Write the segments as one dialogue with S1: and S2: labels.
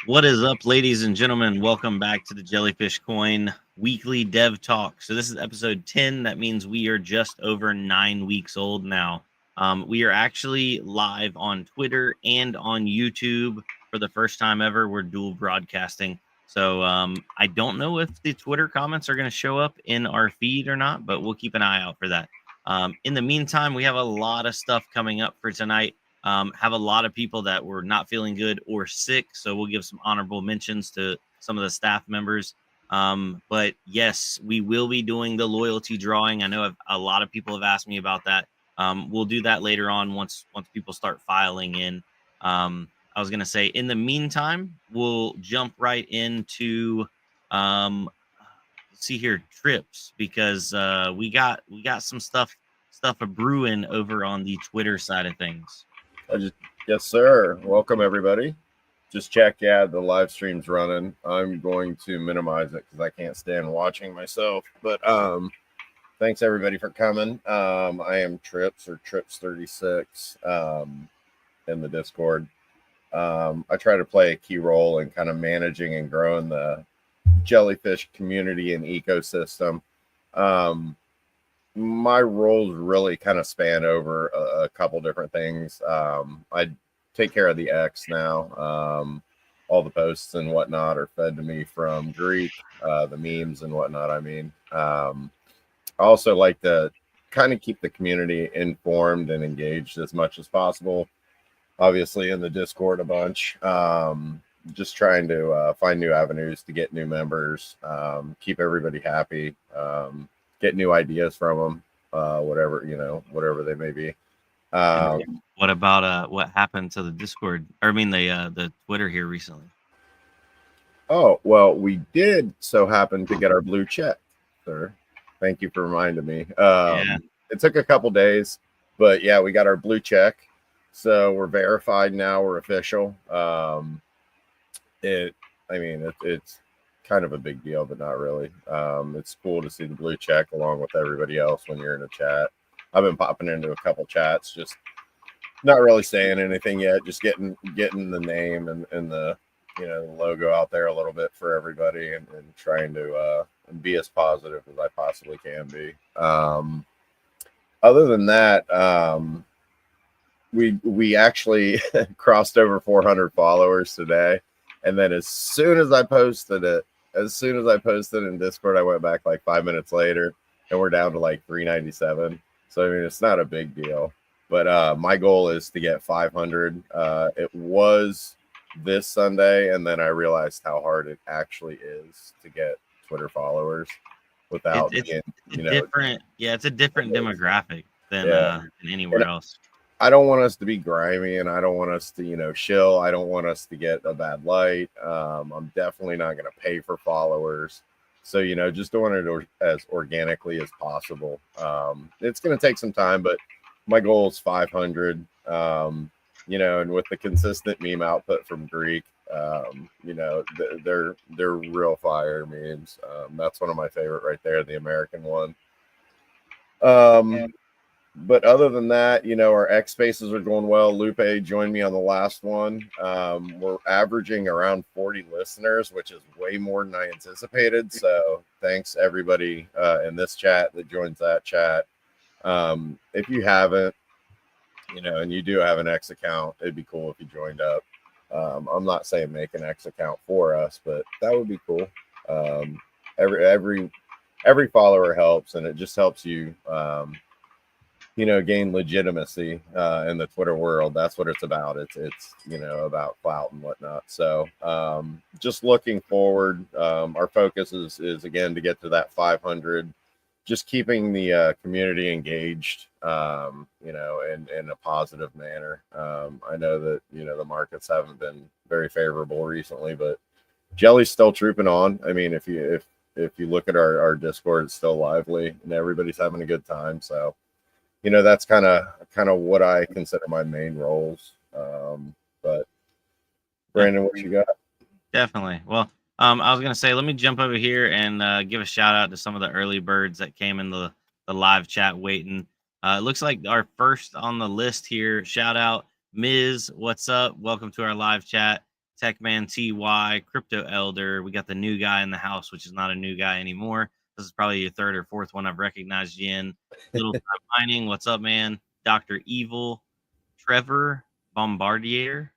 S1: What is up, ladies and gentlemen? Welcome back to the Jellyfish Coin Weekly Dev Talk. So this is episode 10. That means we are just over 9 weeks old now. We are actually live on Twitter and on YouTube for the first time ever. We're dual broadcasting. So I don't know if the Twitter comments are going to show up in our feed or not, but we'll keep an eye out for that. In the meantime, we have a lot of stuff coming up for tonight. Have a lot of people that were not feeling good or sick, so we'll give some honorable mentions to some of the staff members. But yes, we will be doing the loyalty drawing. I know a lot of people have asked me about that. We'll do that later on once people start filing in. I was gonna say, in the meantime, we'll jump right into let's see here, trips, because we got some stuff a brewing over on the Twitter side of things.
S2: Yes, sir. Welcome, everybody. Just check, the live stream's running. I'm going to minimize it because I can't stand watching myself. But thanks, everybody, for coming. I am Trips, or Trips36, in the Discord. I try to play a key role in kind of managing and growing the jellyfish community and ecosystem. My roles really kind of span over a couple different things. I take care of the X now. All the posts and whatnot are fed to me from Greek, the memes and whatnot. I also like to kind of keep the community informed and engaged as much as possible. Obviously in the Discord a bunch. Just trying to find new avenues to get new members, keep everybody happy, get new ideas from them, whatever they may be.
S1: What about what happened to the Discord? Or I mean the Twitter here recently?
S2: Oh, well, we did so happen to get our blue check, sir. Thank you for reminding me. It took a couple days, but yeah, we got our blue check. So we're verified now. We're official. It's kind of a big deal, but not really. It's cool to see the blue check along with everybody else when you're in a chat. I've been popping into a couple chats, just not really saying anything yet, just getting the name and the the logo out there a little bit for everybody, and trying to be as positive as I possibly can be. Other than that, we actually crossed over 400 followers today. And then as soon as I posted in Discord, I went back like 5 minutes later, and we're down to like 397. So I mean, it's not a big deal. But my goal is to get 500. It was this Sunday, and then I realized how hard it actually is to get Twitter followers without
S1: different. Yeah, it's a different demographic than anywhere else.
S2: I don't want us to be grimy, and I don't want us to, shill. I don't want us to get a bad light. I'm definitely not going to pay for followers. So, just doing it as organically as possible. It's going to take some time, but my goal is 500. And with the consistent meme output from Greek, they're real fire memes. That's one of my favorite right there, the American one. But other than that, our X spaces are going well. Lupe joined me on the last one. We're averaging around 40 listeners, which is way more than I anticipated. So thanks everybody in this chat that joins that chat. If you haven't, and you do have an X account, it'd be cool if you joined up. I'm not saying make an X account for us, but that would be cool. Every follower helps, and it just helps you gain legitimacy in the Twitter world. That's what it's about. It's about clout and whatnot. So just looking forward, our focus is again to get to that 500. Just keeping the community engaged, in a positive manner. I know that the markets haven't been very favorable recently, but Jelly's still trooping on. I mean, if you look at our Discord, it's still lively and everybody's having a good time. So that's kind of what I consider my main roles. But Brandon, what you got?
S1: Definitely. Well, I was going to say, let me jump over here and give a shout out to some of the early birds that came in the live chat waiting. It looks like our first on the list here. Shout out Ms. What's up? Welcome to our live chat. Techman TY, Crypto Elder. We got the new guy in the house, which is not a new guy anymore. This is probably your third or fourth one I've recognized you in. Little Time Mining, what's up, man? Dr. Evil, Trevor Bombardier.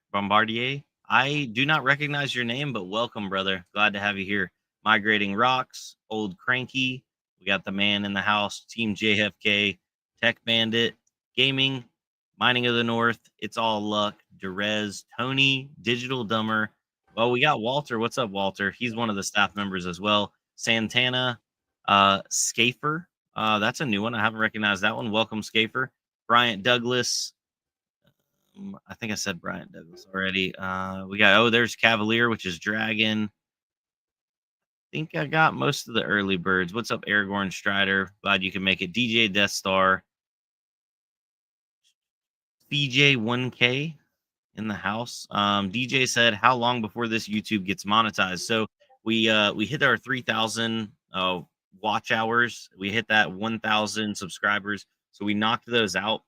S1: I do not recognize your name, but welcome, brother. Glad to have you here. Migrating Rocks, Old Cranky. We got the man in the house, Team JFK, Tech Bandit, Gaming, Mining of the North, It's All Luck, Derez, Tony, Digital Dumber. Well, we got Walter. What's up, Walter? He's one of the staff members as well. Santana, Schaefer. That's a new one. I haven't recognized that one. Welcome, Schaefer. Bryant Douglas. I think I said Bryant Douglas already. We got, there's Cavalier, which is Dragon. I think I got most of the early birds. What's up, Aragorn Strider? Glad you can make it. DJ Death Star. BJ1K in the house. DJ said, how long before this YouTube gets monetized? So we hit our 3,000 watch hours. We hit that 1,000 subscribers. So we knocked those out.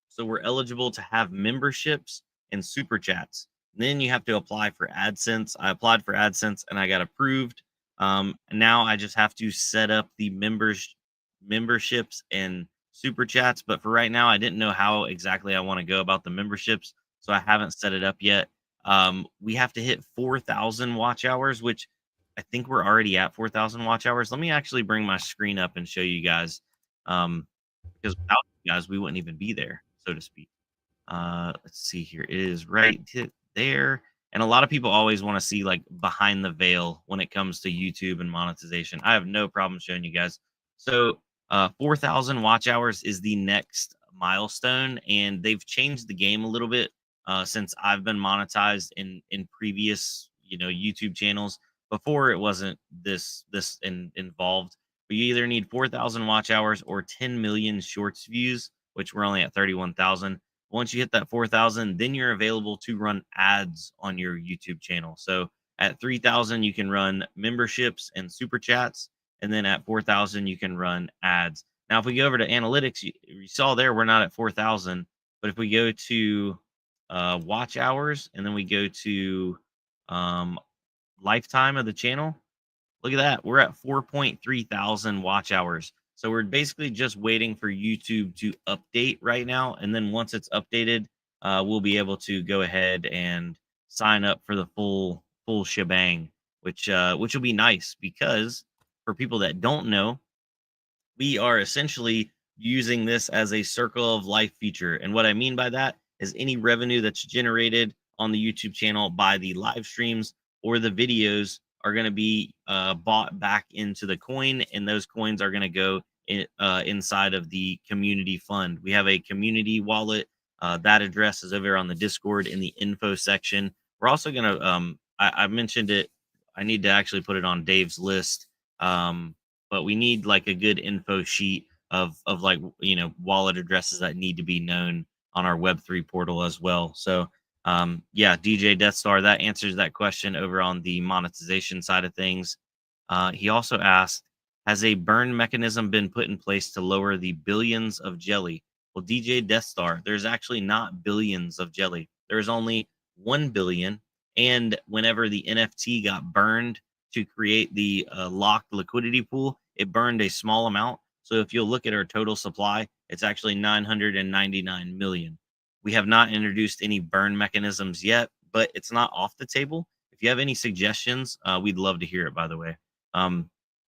S1: So we're eligible to have memberships and super chats. Then you have to apply for AdSense. I applied for AdSense and I got approved. Now I just have to set up the memberships and super chats. But for right now, I didn't know how exactly I want to go about the memberships, so I haven't set it up yet. We have to hit 4,000 watch hours, which I think we're already at 4,000 watch hours. Let me actually bring my screen up and show you guys, because without you guys, we wouldn't even be there, so to speak. Let's see here. It is right there. And a lot of people always want to see like behind the veil when it comes to YouTube and monetization. I have no problem showing you guys. So 4,000 watch hours is the next milestone, and they've changed the game a little bit since I've been monetized in previous YouTube channels. Before it wasn't this involved, but you either need 4,000 watch hours or 10 million shorts views, which we're only at 31,000. Once you hit that 4,000, then you're available to run ads on your YouTube channel. So at 3,000, you can run memberships and super chats. And then at 4,000, you can run ads. Now, if we go over to analytics, you saw there, we're not at 4,000. But if we go to watch hours, and then we go to lifetime of the channel, look at that. We're at 4.3 thousand watch hours. So we're basically just waiting for YouTube to update right now. And then once it's updated, we'll be able to go ahead and sign up for the full shebang, which will be nice, because for people that don't know, we are essentially using this as a circle of life feature. And what I mean by that is any revenue that's generated on the YouTube channel by the live streams or the videos are going to be bought back into the coin, and those coins are going to go inside of the community fund. We have a community wallet. That address is over on the Discord in the info section. We're also going to, I mentioned it, I need to actually put it on Dave's list, but we need like a good info sheet of like, wallet addresses that need to be known on our Web3 portal as well. So yeah, DJ Death Star, that answers that question over on the monetization side of things. He also asked, has a burn mechanism been put in place to lower the billions of jelly? Well, DJ Death Star, there's actually not billions of jelly. There's only 1 billion. And whenever the NFT got burned to create the locked liquidity pool, it burned a small amount. So if you'll look at our total supply, it's actually 999 million. We have not introduced any burn mechanisms yet, but it's not off the table. If you have any suggestions, we'd love to hear it, by the way.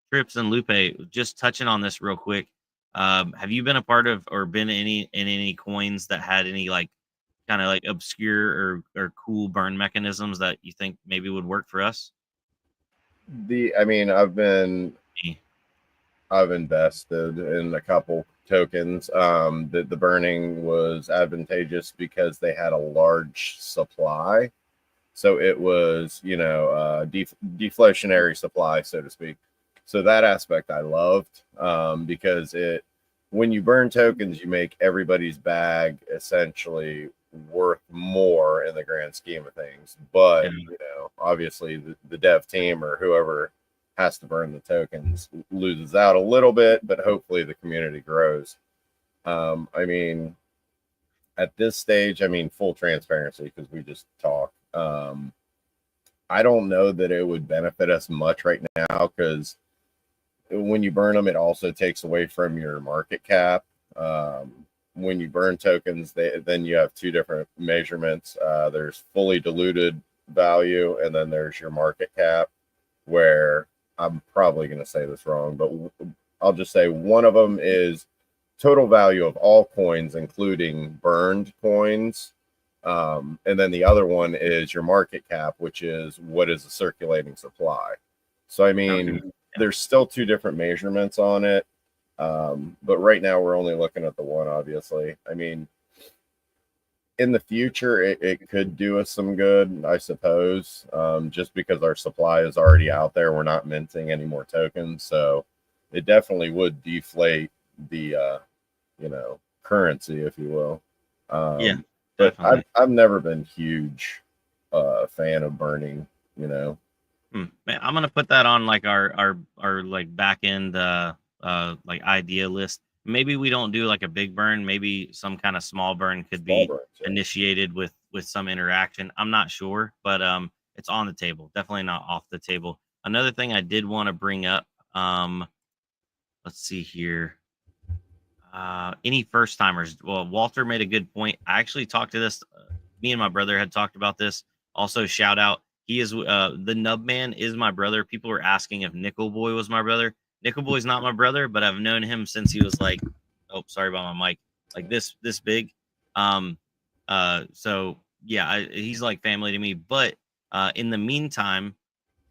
S1: Trips and Lupe, just touching on this real quick. Have you been a part of or been in any coins that had any like kind of like obscure or cool burn mechanisms that you think maybe would work for us?
S2: I've invested in a couple tokens. The burning was advantageous because they had a large supply. So it was, deflationary supply, so to speak. So that aspect I loved, because when you burn tokens, you make everybody's bag essentially worth more in the grand scheme of things. But, obviously the dev team or whoever has to burn the tokens loses out a little bit, but hopefully the community grows. At this stage, full transparency, because we just talk. I don't know that it would benefit us much right now, because when you burn them, it also takes away from your market cap. When you burn tokens, then you have two different measurements. There's fully diluted value, and then there's your market cap, where I'm probably going to say this wrong, but I'll just say one of them is total value of all coins, including burned coins. And then the other one is your market cap, which is what is the circulating supply. So, I mean, there's still two different measurements on it. But right now we're only looking at the one, obviously. I mean, in the future, it could do us some good, I suppose, just because our supply is already out there. We're not minting any more tokens. So it definitely would deflate the, currency, if you will.
S1: Yeah,
S2: but
S1: definitely.
S2: I've never been huge fan of burning,
S1: Man, I'm gonna put that on like our like back end like idea list. Maybe we don't do like a big burn. Maybe some kind of small burn could be initiated with some interaction. I'm not sure, but it's on the table. Definitely not off the table. Another thing I did want to bring up. Let's see here. Any first timers? Well, Walter made a good point. I actually talked to this. Me and my brother had talked about this. Also, shout out. He is the Nub Man is my brother. People were asking if Nickel Boy was my brother. Nickel Boy's not my brother, but I've known him since he was like, oh, sorry about my mic, like this big. So yeah, he's like family to me. But in the meantime,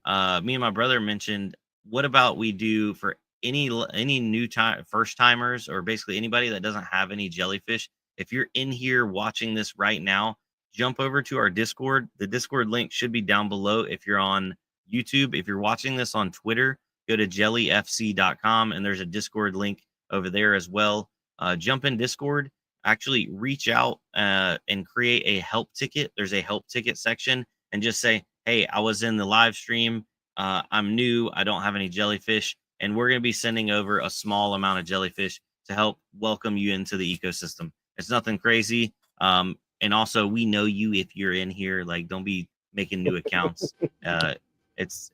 S1: me and my brother mentioned, what about we do for any new time first timers, or basically anybody that doesn't have any jellyfish? If you're in here watching this right now, jump over to our Discord. The Discord link should be down below if you're on YouTube. If you're watching this on Twitter, go to jellyfc.com, and there's a Discord link over there as well. Jump in Discord, actually reach out and create a help ticket. There's a help ticket section, and just say, hey, I was in the live stream. I'm new. I don't have any jellyfish. And we're going to be sending over a small amount of jellyfish to help welcome you into the ecosystem. It's nothing crazy. And also, we know you if you're in here. Like, don't be making new accounts. It's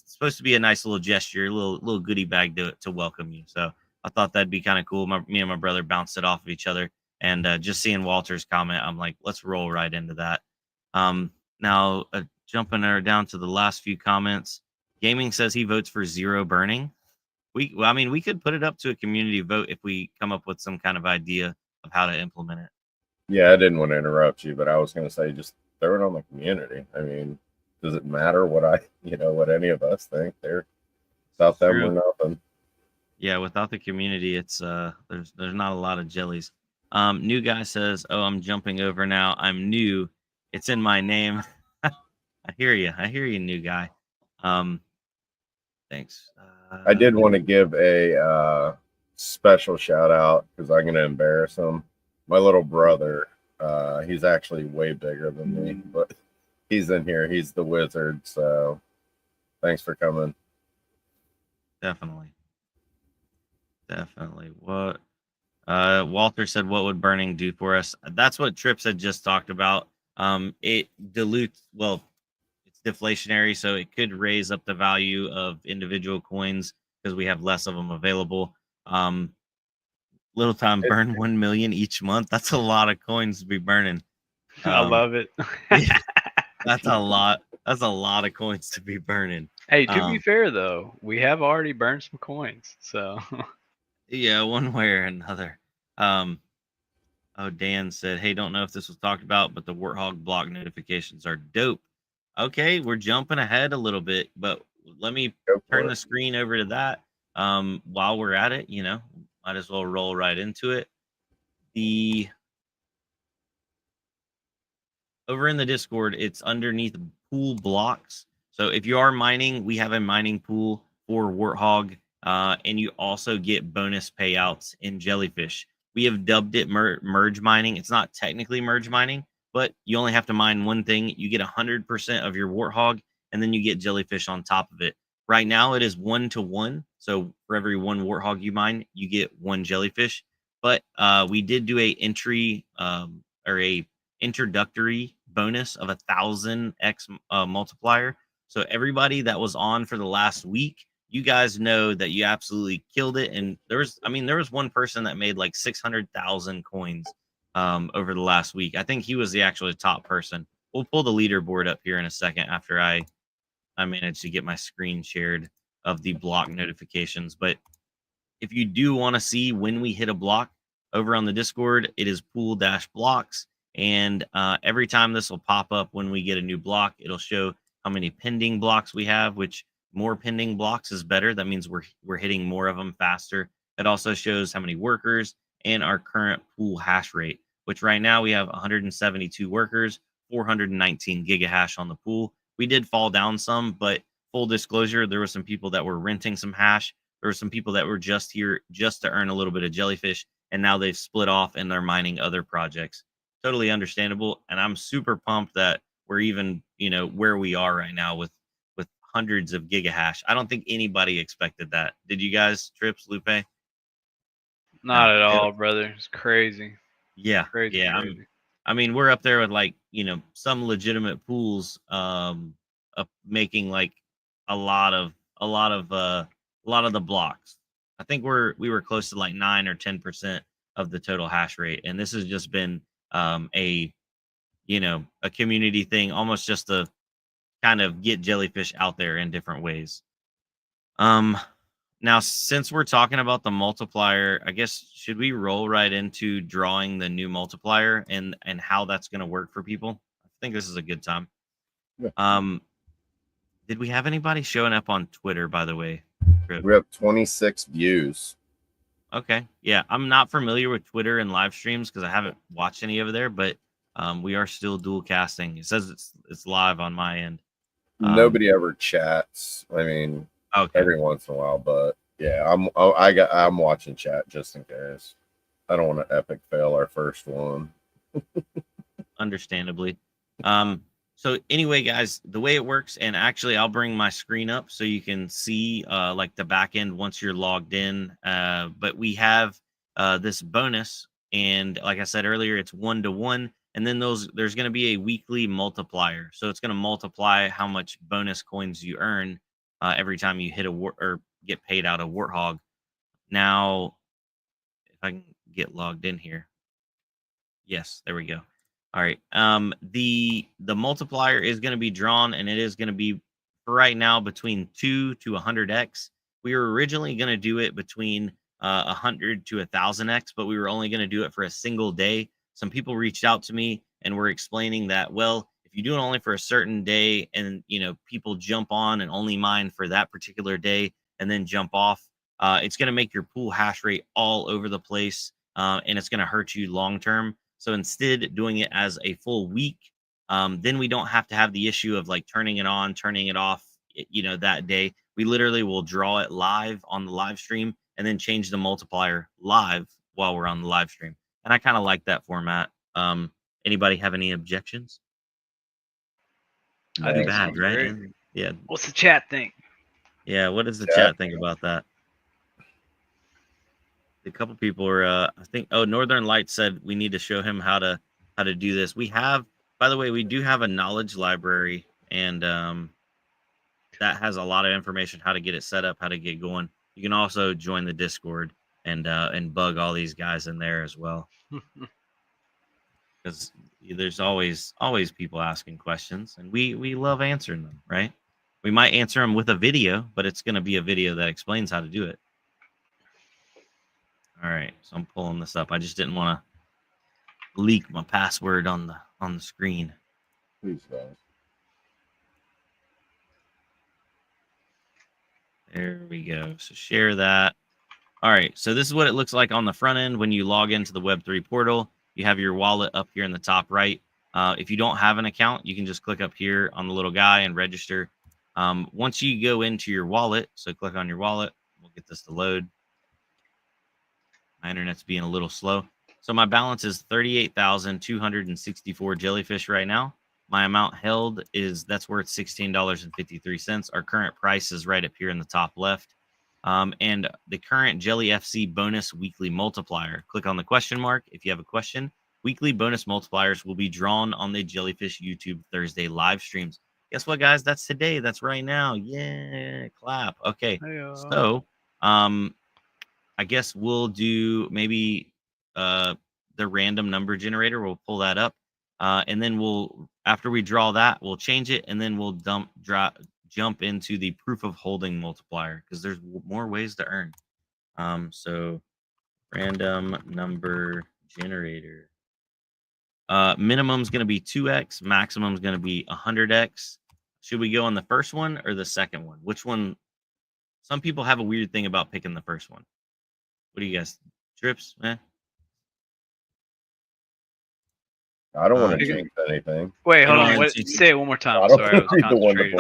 S1: supposed to be a nice little gesture, a little goodie bag to welcome you. So I thought that'd be kind of cool. Me and my brother bounced it off of each other. And just seeing Walter's comment, I'm like, let's roll right into that. Now, jumping down to the last few comments, Gaming says he votes for zero burning. I mean, we could put it up to a community vote if we come up with some kind of idea of how to implement it.
S2: Yeah, I didn't want to interrupt you, but I was going to say, just throw it on the community. I mean, does it matter what what any of us think? They're without them or nothing.
S1: Yeah, without the community, it's there's not a lot of jellies. New guy says, "Oh, I'm jumping over now. I'm new. It's in my name." I hear you, new guy. Thanks.
S2: I did want to give a special shout out, because I'm going to embarrass him. My little brother, he's actually way bigger than me, but he's in here. He's the wizard. So thanks for coming.
S1: Definitely. What Walter said, what would burning do for us? That's what Trips had just talked about. It dilutes, well, it's deflationary, so it could raise up the value of individual coins because we have less of them available. Little time burn 1 million each month. That's a lot of coins to be burning.
S3: I love it.
S1: Yeah, that's a lot. That's a lot of coins to be burning.
S3: Hey, to be fair though, we have already burned some coins, so
S1: yeah, one way or another. Oh, Dan said, hey, don't know if this was talked about, but the Warthog block notifications are dope. Okay, we're jumping ahead a little bit, but let me turn the screen over to that. While we're at it, might as well roll right into it. Over in the Discord, it's underneath pool blocks. So if you are mining, we have a mining pool for Warthog, and you also get bonus payouts in Jellyfish. We have dubbed it merge mining. It's not technically merge mining, but you only have to mine one thing. You get 100% of your Warthog, and then you get Jellyfish on top of it. Right now, it is 1-to-1. So for every one Warthog you mine, you get one Jellyfish. But we did do a entry or a introductory bonus of 1,000x multiplier. So everybody that was on for the last week, you guys know that you absolutely killed it. And there was one person that made like 600,000 coins over the last week. I think he was the actually top person. We'll pull the leaderboard up here in a second after I managed to get my screen shared of the block notifications. But if you do want to see when we hit a block over on the Discord, it is pool-blocks. And every time this will pop up when we get a new block, it'll show how many pending blocks we have, which more pending blocks is better. That means we're hitting more of them faster. It also shows how many workers and our current pool hash rate, which right now we have 172 workers, 419 gigahash on the pool. We did fall down some, but full disclosure, there were some people that were renting some hash. There were some people that were just here just to earn a little bit of jellyfish, and now they've split off and they're mining other projects. Totally understandable, and I'm super pumped that we're even, where we are right now with hundreds of gigahash. I don't think anybody expected that. Did you guys, Trips, Lupe?
S3: Not at all, brother. It's crazy.
S1: Yeah,
S3: Crazy.
S1: I mean, we're up there with like, some legitimate pools making like a lot of the blocks. I think we were close to like 9 or 10% of the total hash rate, and this has just been a community thing, almost just to kind of get jellyfish out there in different ways. Now, since we're talking about the multiplier, I guess should we roll right into drawing the new multiplier and how that's going to work for people? I think this is a good time. Yeah. Did we have anybody showing up on Twitter, by the way?
S2: We have 26 views.
S1: Okay. Yeah, I'm not familiar with Twitter and live streams because I haven't watched any over there, but we are still dual casting. It says it's live on my end.
S2: Nobody ever chats. I mean,
S1: okay,
S2: every once in a while, but yeah, I'm watching chat just in case. I don't want to epic fail our first one.
S1: Understandably. So anyway, guys, the way it works, and actually I'll bring my screen up so you can see like the back end once you're logged in. But we have this bonus, and like I said earlier, it's 1-to-1. And then there's going to be a weekly multiplier. So it's going to multiply how much bonus coins you earn every time you hit or get paid out a warthog. Now, if I can get logged in here. Yes, there we go. All right. The multiplier is going to be drawn, and it is going to be for right now between 2 to 100x. We were originally going to do it between 100 to 1,000x, but we were only going to do it for a single day. Some people reached out to me and were explaining that, well, if you do it only for a certain day and, people jump on and only mine for that particular day and then jump off, it's going to make your pool hash rate all over the place, and it's going to hurt you long term. So instead, doing it as a full week, then we don't have to have the issue of like turning it on, turning it off, that day. We literally will draw it live on the live stream and then change the multiplier live while we're on the live stream. And I kind of like that format. Anybody have any objections?
S3: I think
S1: bad, right?
S3: Great.
S1: Yeah.
S3: What's the chat think?
S1: Yeah. What does the chat think about that? A couple people are, I think. Oh, Northern Light said we need to show him how to do this. We have, by the way, we do have a knowledge library, and that has a lot of information how to get it set up, how to get going. You can also join the Discord and bug all these guys in there as well, because there's always people asking questions, and we love answering them, right? We might answer them with a video, but it's going to be a video that explains how to do it. All right, so I'm pulling this up. I just didn't want to leak my password on the screen.
S2: Please don't.
S1: There we go. So share that. All right, so this is what it looks like on the front end when you log into the Web3 portal. You have your wallet up here in the top right. If you don't have an account, you can just click up here on the little guy and register. Once you go into your wallet, so click on your wallet. We'll get this to load. My internet's being a little slow. So my balance is 38,264 jellyfish right now. My amount held that's worth $16.53. Our current price is right up here in the top left. And the current JellyFC bonus weekly multiplier. Click on the question mark if you have a question. weekly bonus multipliers will be drawn on the Jellyfish YouTube Thursday live streams. Guess what, guys? That's today. That's right now. Yeah, clap. Okay. So, I guess we'll do maybe the random number generator. We'll pull that up. And then after we draw that, we'll change it, and then we'll jump into the proof of holding multiplier, because there's more ways to earn. So random number generator. Minimum is going to be 2x, maximum is going to be 100x. Should we go on the first one or the second one? Which one? Some people have a weird thing about picking the first one. What do you guys? Trips?
S2: I don't want to jinx anything.
S3: Wait, hold on. Say it one more time. Sorry,
S1: I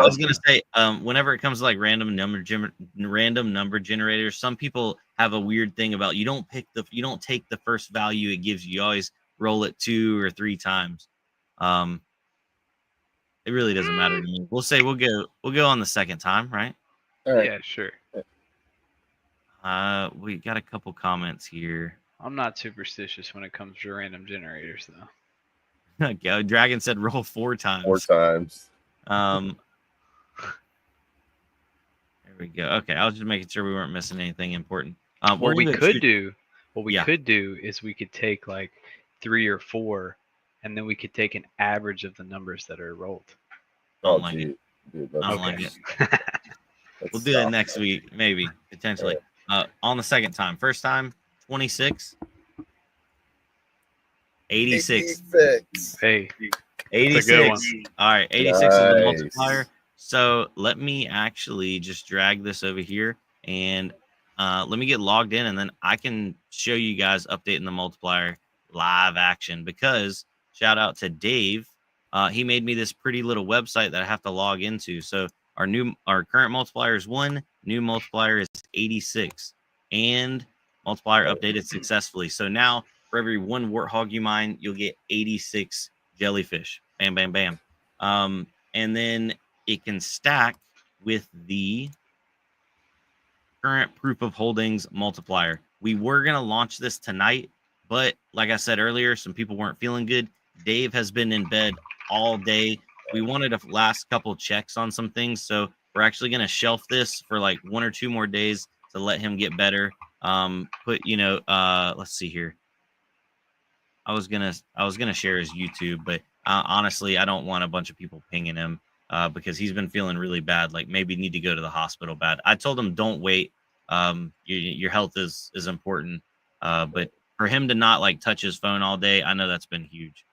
S1: was gonna say, whenever it comes to like random number generators, some people have a weird thing about you don't take the first value it gives you. You always roll it 2 or 3 times. It really doesn't matter to me. We'll go on the second time, right?
S2: All right.
S3: Yeah, sure.
S1: We got a couple comments here.
S3: I'm not superstitious when it comes to random generators, though.
S1: Dragon said roll 4 times.
S2: 4 times.
S1: There we go. Okay, I was just making sure we weren't missing anything important.
S3: What we could do is we could take like 3 or 4, and then we could take an average of the numbers that are rolled.
S1: I don't like it. We'll do it next week, maybe, potentially. On the second time. First time, 26. 86.
S3: Hey,
S1: 86. All right, 86 is the multiplier. So let me actually just drag this over here, and let me get logged in, and then I can show you guys updating the multiplier live action, because shout out to Dave. He made me this pretty little website that I have to log into. So our current multiplier is 1, new multiplier is 86, and multiplier updated successfully. So now for every 1 warthog you mine, you'll get 86 jellyfish. Bam, bam, bam. And then it can stack with the current proof of holdings multiplier. We were going to launch this tonight, but like I said earlier, some people weren't feeling good. Dave has been in bed all day. We wanted a last couple checks on some things, so we're actually going to shelf this for like 1 or 2 more days to let him get better. Let's see here. I was gonna share his YouTube, but honestly, I don't want a bunch of people pinging him because he's been feeling really bad. Like maybe need to go to the hospital bad. I told him don't wait. Your health is important. But for him to not like touch his phone all day, I know that's been huge.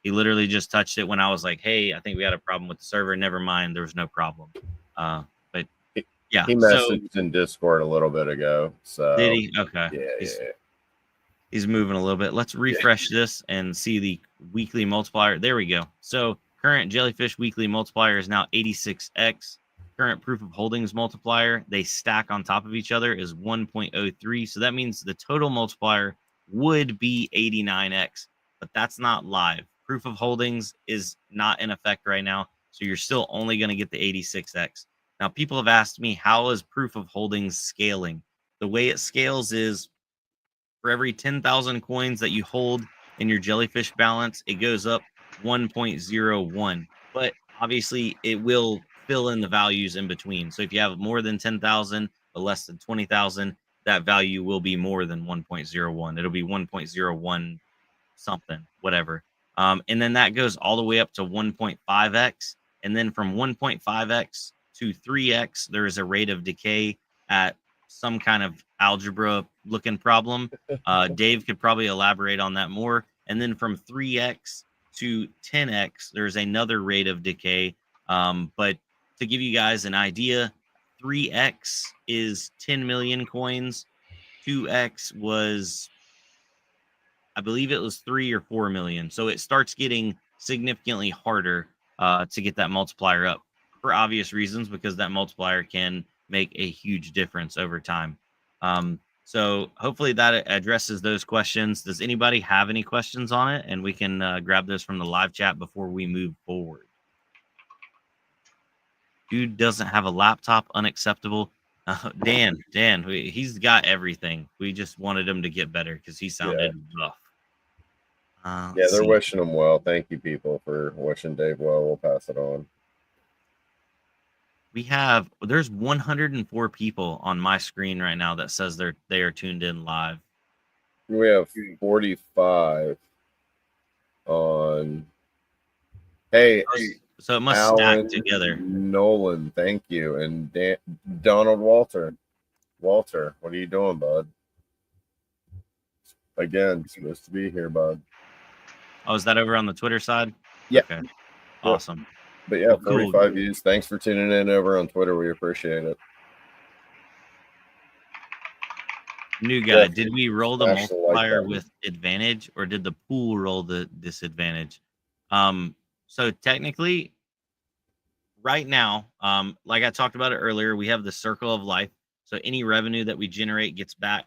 S1: He literally just touched it when I was like, "Hey, I think we got a problem with the server." Never mind, there was no problem. But yeah,
S2: he messaged in Discord a little bit ago. So
S1: did he? Okay.
S2: Yeah.
S1: He's moving a little bit. Let's refresh this and see the weekly multiplier. There we go. So current jellyfish weekly multiplier is now 86x. Current proof of holdings multiplier, they stack on top of each other, is 1.03. So that means the total multiplier would be 89x, but that's not live. Proof of holdings is not in effect right now. So you're still only going to get the 86x. Now, people have asked me, how is proof of holdings scaling? The way it scales is for every 10,000 coins that you hold in your jellyfish balance, it goes up 1.01. But obviously, it will fill in the values in between. So if you have more than 10,000 but less than 20,000, that value will be more than 1.01. It'll be 1.01 something, whatever. And then that goes all the way up to 1.5x. And then from 1.5x to 3x, there is a rate of decay at some kind of algebra looking problem. Dave could probably elaborate on that more. And then from 3x to 10x, there's another rate of decay. But to give you guys an idea, 3x is 10 million coins. 2x was, I believe it was 3 or 4 million. So it starts getting significantly harder to get that multiplier up for obvious reasons, because that multiplier can make a huge difference over time. So hopefully that addresses those questions. Does anybody have any questions on it? And we can grab those from the live chat before we move forward. Dude doesn't have a laptop, unacceptable. Dan, he's got everything. We just wanted him to get better because he sounded rough.
S2: Yeah, they're wishing him well. Thank you, people, for wishing Dave well. We'll pass it on.
S1: There's 104 people on my screen right now that says they are tuned in live.
S2: We have 45 on. Hey,
S1: so it must
S2: Alan
S1: stack together.
S2: Nolan, thank you, and Donald Walter. Walter, what are you doing, bud? Again, supposed to be here, bud.
S1: Oh, is that over on the Twitter side?
S2: Yeah.
S1: Okay. Awesome.
S2: But yeah, 45 views. Thanks for tuning in over on Twitter. We appreciate it.
S1: New guy, did we roll the multiplier with advantage, or did the pool roll the disadvantage? So technically, right now, like I talked about it earlier, we have the circle of life. So any revenue that we generate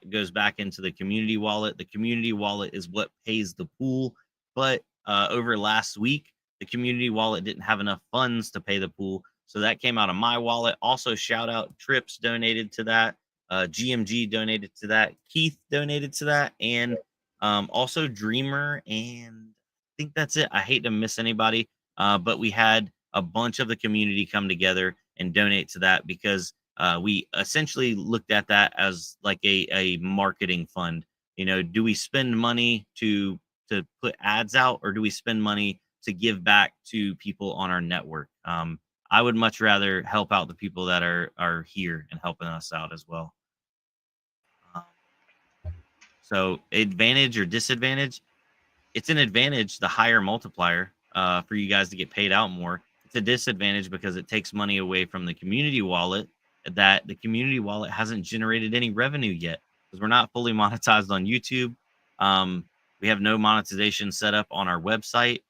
S1: goes back into the community wallet. The community wallet is what pays the pool. But over last week, the community wallet didn't have enough funds to pay the pool. So that came out of my wallet. Also, shout out Trips donated to that. GMG donated to that. Keith donated to that. And also Dreamer. And I think that's it. I hate to miss anybody. But we had a bunch of the community come together and donate to that because we essentially looked at that as like a marketing fund. You know, do we spend money to put ads out, or do we spend money to give back to people on our network? I would much rather help out the people that are here and helping us out as well. So advantage or disadvantage, it's an advantage, the higher multiplier for you guys to get paid out more. It's a disadvantage because it takes money away from the community wallet, that the community wallet hasn't generated any revenue yet because we're not fully monetized on YouTube. We have no monetization set up on our website.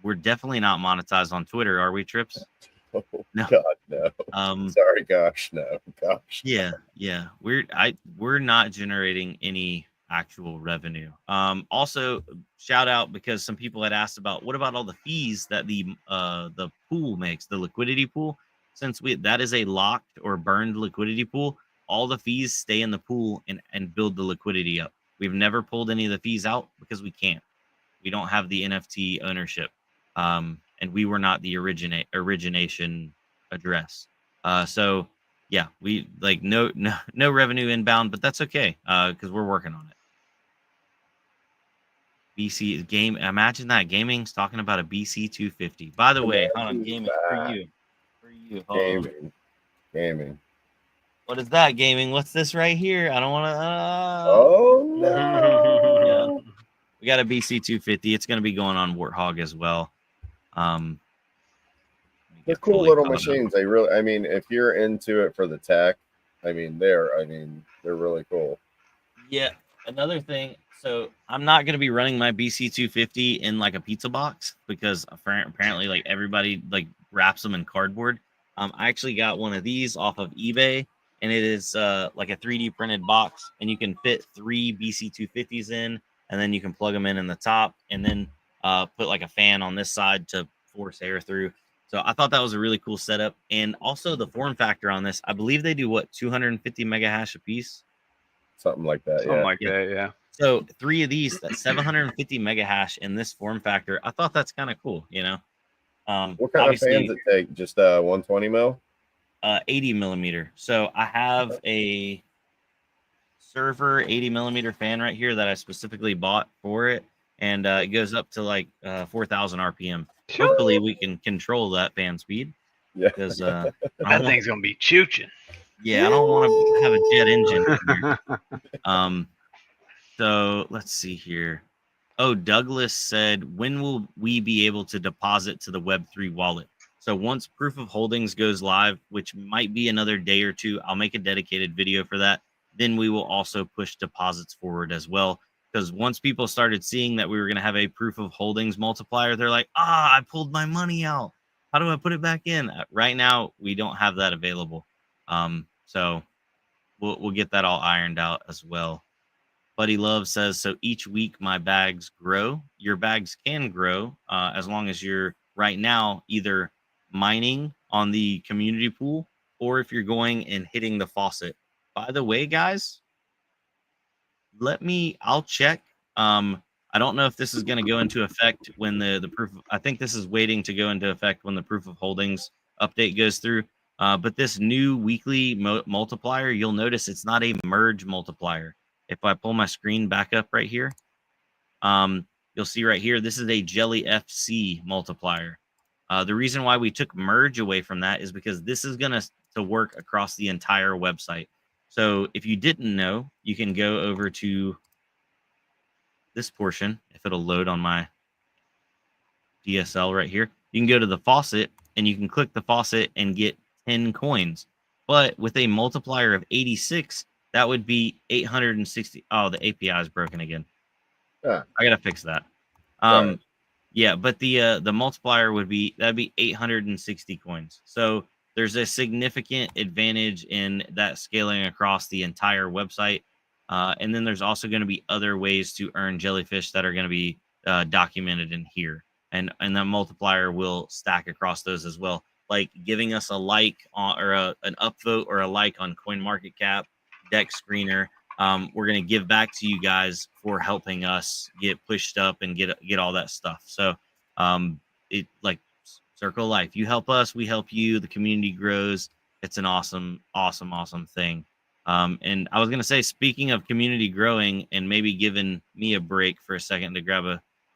S1: We're definitely not monetized on Twitter, are we, Trips?
S2: Oh, no. God, no. Sorry, gosh, no. Gosh.
S1: Yeah. We're not generating any actual revenue. Also, shout out because some people had asked about what about all the fees that the pool makes, the liquidity pool. Since that is a locked or burned liquidity pool, all the fees stay in the pool and build the liquidity up. We've never pulled any of the fees out because we can't. We don't have the NFT ownership, and we were not the origination address. So yeah, we like no revenue inbound, but that's okay because we're working on it. BC game. Imagine that gaming's talking about a BC 250. By the way, hold on, gaming for you.
S2: Gaming.
S1: What is that, gaming? What's this right here? I don't want to.
S2: Oh no!
S1: Yeah. We got a BC 250. It's going to be going on Warthog as well.
S2: They're cool little machines. They really. I mean, if you're into it for the tech, I mean, they're really cool.
S1: Yeah. Another thing. So I'm not going to be running my BC 250 in like a pizza box because apparently like everybody like wraps them in cardboard. I actually got one of these off of eBay, and it is like a 3D printed box, and you can fit 3 BC 250s in, and then you can plug them in the top, and then put like a fan on this side to force air through. So I thought that was a really cool setup. And also the form factor on this, I believe they do 250 mega hash a piece?
S2: Something like that.
S3: Something like that, yeah.
S1: So 3 of these, that's 750 mega hash in this form factor. I thought that's kind of cool, you know.
S2: What kind of fans it take? Just 120 mil?
S1: 80 millimeter. So I have a server 80 millimeter fan right here that I specifically bought for it, and it goes up to like 4,000 RPM. Hopefully we can control that fan speed.
S2: Yeah,
S1: because
S3: that thing's gonna be chooching.
S1: Yeah, I don't want to have a jet engine here. So let's see here. Oh, Douglas said, when will we be able to deposit to the Web3 wallet? So once proof of holdings goes live, which might be another day or two, I'll make a dedicated video for that. Then we will also push deposits forward as well. Because once people started seeing that we were going to have a proof of holdings multiplier, they're like, I pulled my money out. How do I put it back in? Right now, we don't have that available. So we'll get that all ironed out as well. Buddy Love says, so each week my bags grow. Your bags can grow as long as you're right now either mining on the community pool or if you're going and hitting the faucet. By the way, guys, I'll check. I I don't know if this is going to go into effect when the proof. I think this is waiting to go into effect when the proof of holdings update goes through. But this new weekly multiplier, you'll notice it's not a merge multiplier. If I pull my screen back up right here, you'll see right here, this is a JellyFC multiplier. The reason why we took merge away from that is because this is going to work across the entire website. So if you didn't know, you can go over to this portion, if it'll load on my DSL right here. You can go to the faucet and you can click the faucet and get 10 coins. But with a multiplier of 86, that would be 860. Oh, the API is broken again.
S2: Yeah.
S1: I gotta fix that. Yeah, but the multiplier would be 860 coins. So there's a significant advantage in that scaling across the entire website. And then there's also going to be other ways to earn jellyfish that are going to be documented in here. And that multiplier will stack across those as well. Like giving us a like on, or an upvote or a like on CoinMarketCap, DexScreener. We're going to give back to you guys for helping us get pushed up and get all that stuff. So it like circle of life. You help us, we help you. The community grows. It's an awesome thing. And I was going to say, speaking of community growing and maybe giving me a break for a second to grab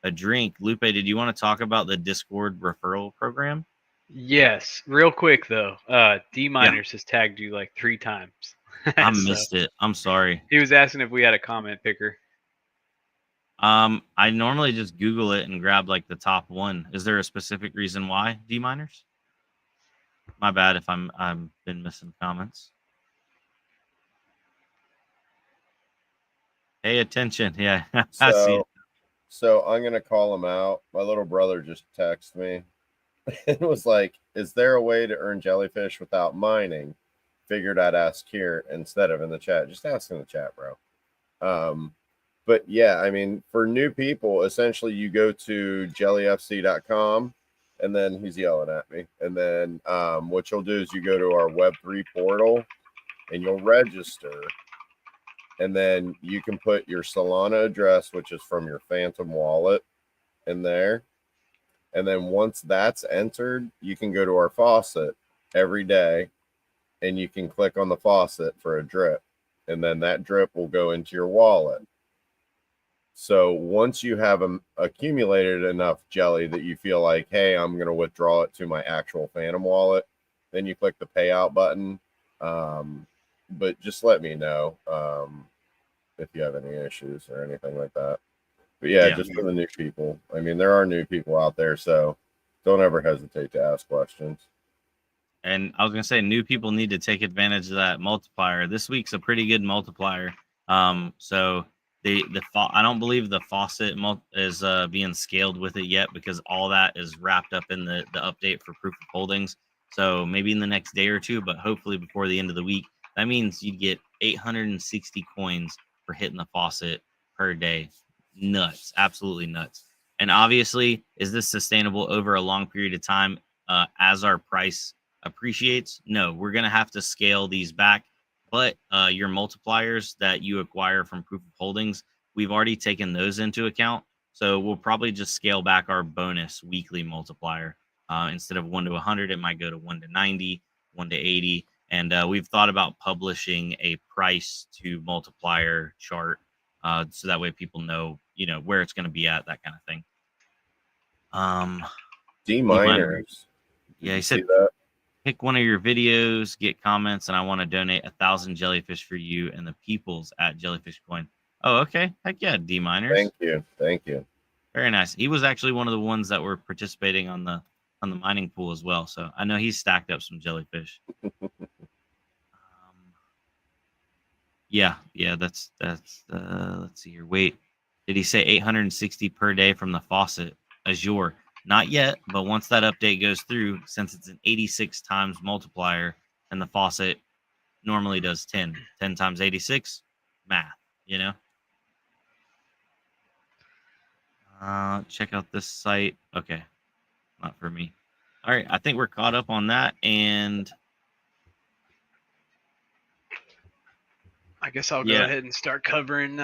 S1: a drink, Lupe, did you want to talk about the Discord referral program?
S3: Yes, real quick though. D Miners has tagged you like 3 times.
S1: I missed it. I'm sorry.
S3: He was asking if we had a comment picker.
S1: I normally just Google it and grab like the top one. Is there a specific reason why, D Miners? My bad if I've been missing comments. Pay attention. Yeah, I see it.
S2: So I'm gonna call him out. My little brother just texted me. It was like, is there a way to earn jellyfish without mining? Figured I'd ask here instead of in the chat. Just ask in the chat, bro. But yeah, I mean, for new people, essentially you go to jellyfc.com and then he's yelling at me. And then what you'll do is you go to our Web3 portal and you'll register. And then you can put your Solana address, which is from your Phantom wallet, in there. And then once that's entered, you can go to our faucet every day and you can click on the faucet for a drip. And then that drip will go into your wallet. So once you have accumulated enough jelly that you feel like, hey, I'm going to withdraw it to my actual Phantom wallet, then you click the payout button. But just let me know if you have any issues or anything like that. But yeah, just for the new people. I mean, there are new people out there, so don't ever hesitate to ask questions.
S1: And I was going to say, new people need to take advantage of that multiplier. This week's a pretty good multiplier. So I don't believe the faucet is being scaled with it yet because all that is wrapped up in the update for proof of holdings. So maybe in the next day or two, but hopefully before the end of the week. That means you'd get 860 coins for hitting the faucet per day. Nuts, absolutely nuts. And obviously, is this sustainable over a long period of time as our price appreciates? No, we're going to have to scale these back. But your multipliers that you acquire from proof of holdings, we've already taken those into account. So we'll probably just scale back our bonus weekly multiplier. Instead of 1 to 100, it might go to 1 to 90, 1 to 80. And we've thought about publishing a price to multiplier chart so that way people know, where it's going to be at, that kind of thing.
S2: D Miners.
S1: Yeah, he said, pick one of your videos, get comments, and I want to donate 1,000 jellyfish for you and the peoples at Jellyfish Coin. Oh, okay. Heck yeah, D Miners.
S2: Thank you.
S1: Very nice. He was actually one of the ones that were participating on the mining pool as well. So I know he's stacked up some jellyfish. Yeah, that's let's see here. Wait, did he say 860 per day from the faucet Azure? Not yet, but once that update goes through, since it's an 86 times multiplier and the faucet normally does 10 times 86, math, check out this site. Okay, not for me. All right, I think we're caught up on that, and
S3: I guess I'll go ahead and start covering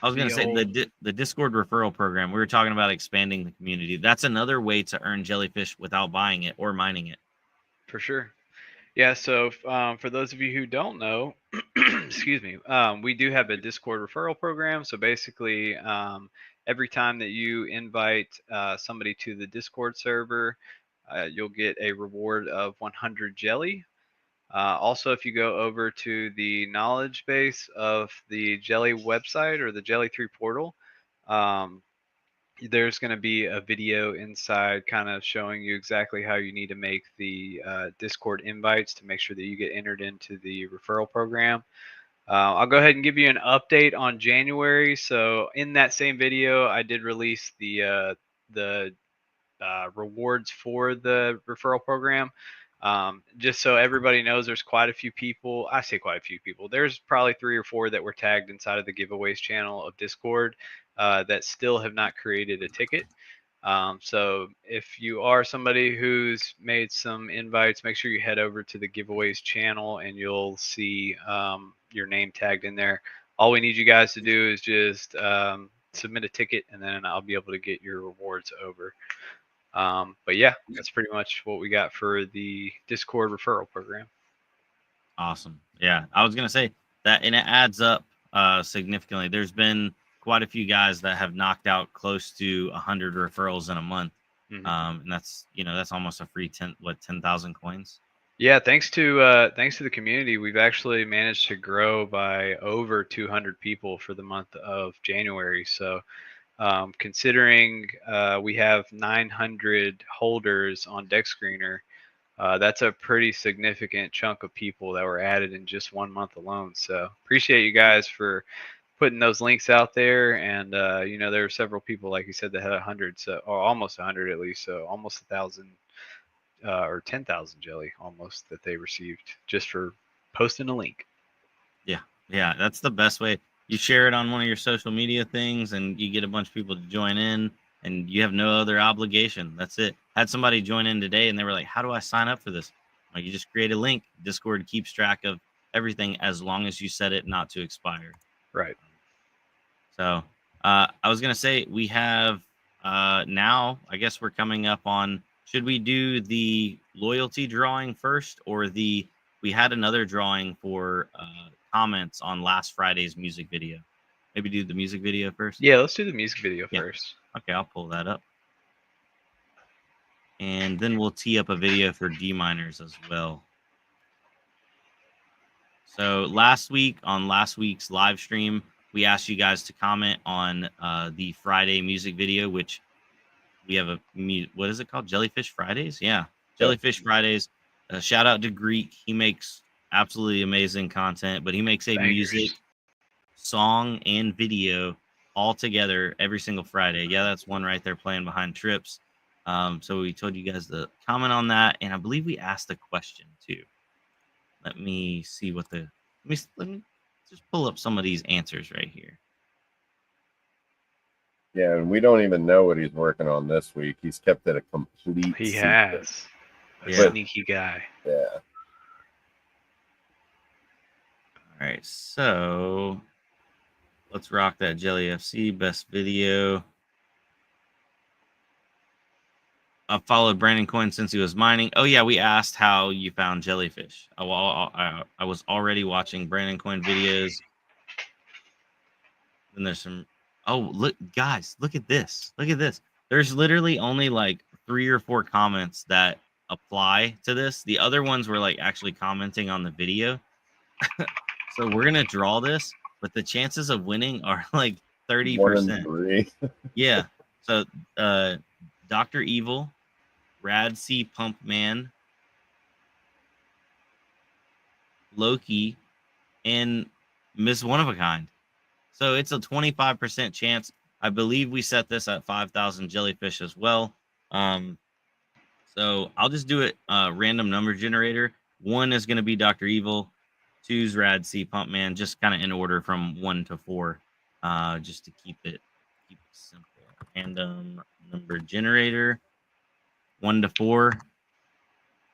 S1: I was going to say the Discord referral program. We were talking about expanding the community. That's another way to earn jellyfish without buying it or mining it.
S3: For sure. Yeah. So for those of you who don't know, excuse me, we do have a Discord referral program. So basically, every time that you invite somebody to the Discord server, you'll get a reward of 100 jelly. Also, if you go over to the knowledge base of the Jelly website or the Jelly 3 portal, there's going to be a video inside kind of showing you exactly how you need to make the Discord invites to make sure that you get entered into the referral program. I'll go ahead and give you an update on January. So in that same video, I did release the rewards for the referral program. Just so everybody knows, there's quite a few people. I say quite a few people. There's probably 3 or 4 that were tagged inside of the giveaways channel of Discord that still have not created a ticket. So if you are somebody who's made some invites, make sure you head over to the giveaways channel and you'll see your name tagged in there. All we need you guys to do is just submit a ticket, and then I'll be able to get your rewards over. But yeah, that's pretty much what we got for the Discord referral program.
S1: Awesome. Yeah, I was gonna say that, and it adds up significantly. There's been quite a few guys that have knocked out close to 100 referrals in a month, and that's almost a free 10,000 coins.
S3: Yeah, thanks to the community, we've actually managed to grow by over 200 people for the month of January. So. Considering we have 900 holders on DexScreener, that's a pretty significant chunk of people that were added in just 1 month alone. So appreciate you guys for putting those links out there. And there were several people, like you said, that had 100, or almost 100 at least, so almost 1,000 or 10,000 jelly almost that they received just for posting a link.
S1: Yeah, that's the best way. You share it on one of your social media things and you get a bunch of people to join in, and you have no other obligation. That's it. Had somebody join in today and they were like, how do I sign up for this? Like, you just create a link. Discord keeps track of everything as long as you set it not to expire.
S3: Right.
S1: So I was going to say we have now, I guess we're coming up on, should we do the loyalty drawing first, or we had another drawing for comments on last Friday's music video. Maybe do the music video first?
S3: Yeah, let's do the music video first.
S1: Okay, I'll pull that up. And then we'll tee up a video for D-miners as well. So last week's live stream, we asked you guys to comment on the Friday music video, which we have what is it called? Jellyfish Fridays? Yeah, Jellyfish Fridays. Shout out to Greek. He makes absolutely amazing content, but he makes a music, song, and video all together every single Friday. Yeah, that's one right there playing behind Trips. So we told you guys to comment on that, and I believe we asked a question too. Let me see what let me just pull up some of these answers right here.
S2: Yeah, and we don't even know what he's working on this week. He's kept it a complete
S3: He
S2: secret.
S3: has. A sneaky guy.
S2: Yeah.
S1: All right, so let's rock that JellyFC best video. I've followed Brandon Coyne since he was mining. Oh yeah, we asked how you found jellyfish. I was already watching Brandon Coyne videos. And there's some. Oh look, guys, look at this. Look at this. There's literally only like 3 or 4 comments that apply to this. The other ones were like actually commenting on the video. So we're gonna draw this, but the chances of winning are like 30%. Yeah. So Dr. Evil, Rad C Pump Man, Loki, and Miss One of a Kind. So it's a 25% chance. I believe we set this at 5,000 jellyfish as well. So I'll just do it random number generator. 1 is going to be Dr. Evil. 2's Rad C Pump Man, just kind of in order from 1 to 4, just to keep it simple. Random number generator, 1 to 4.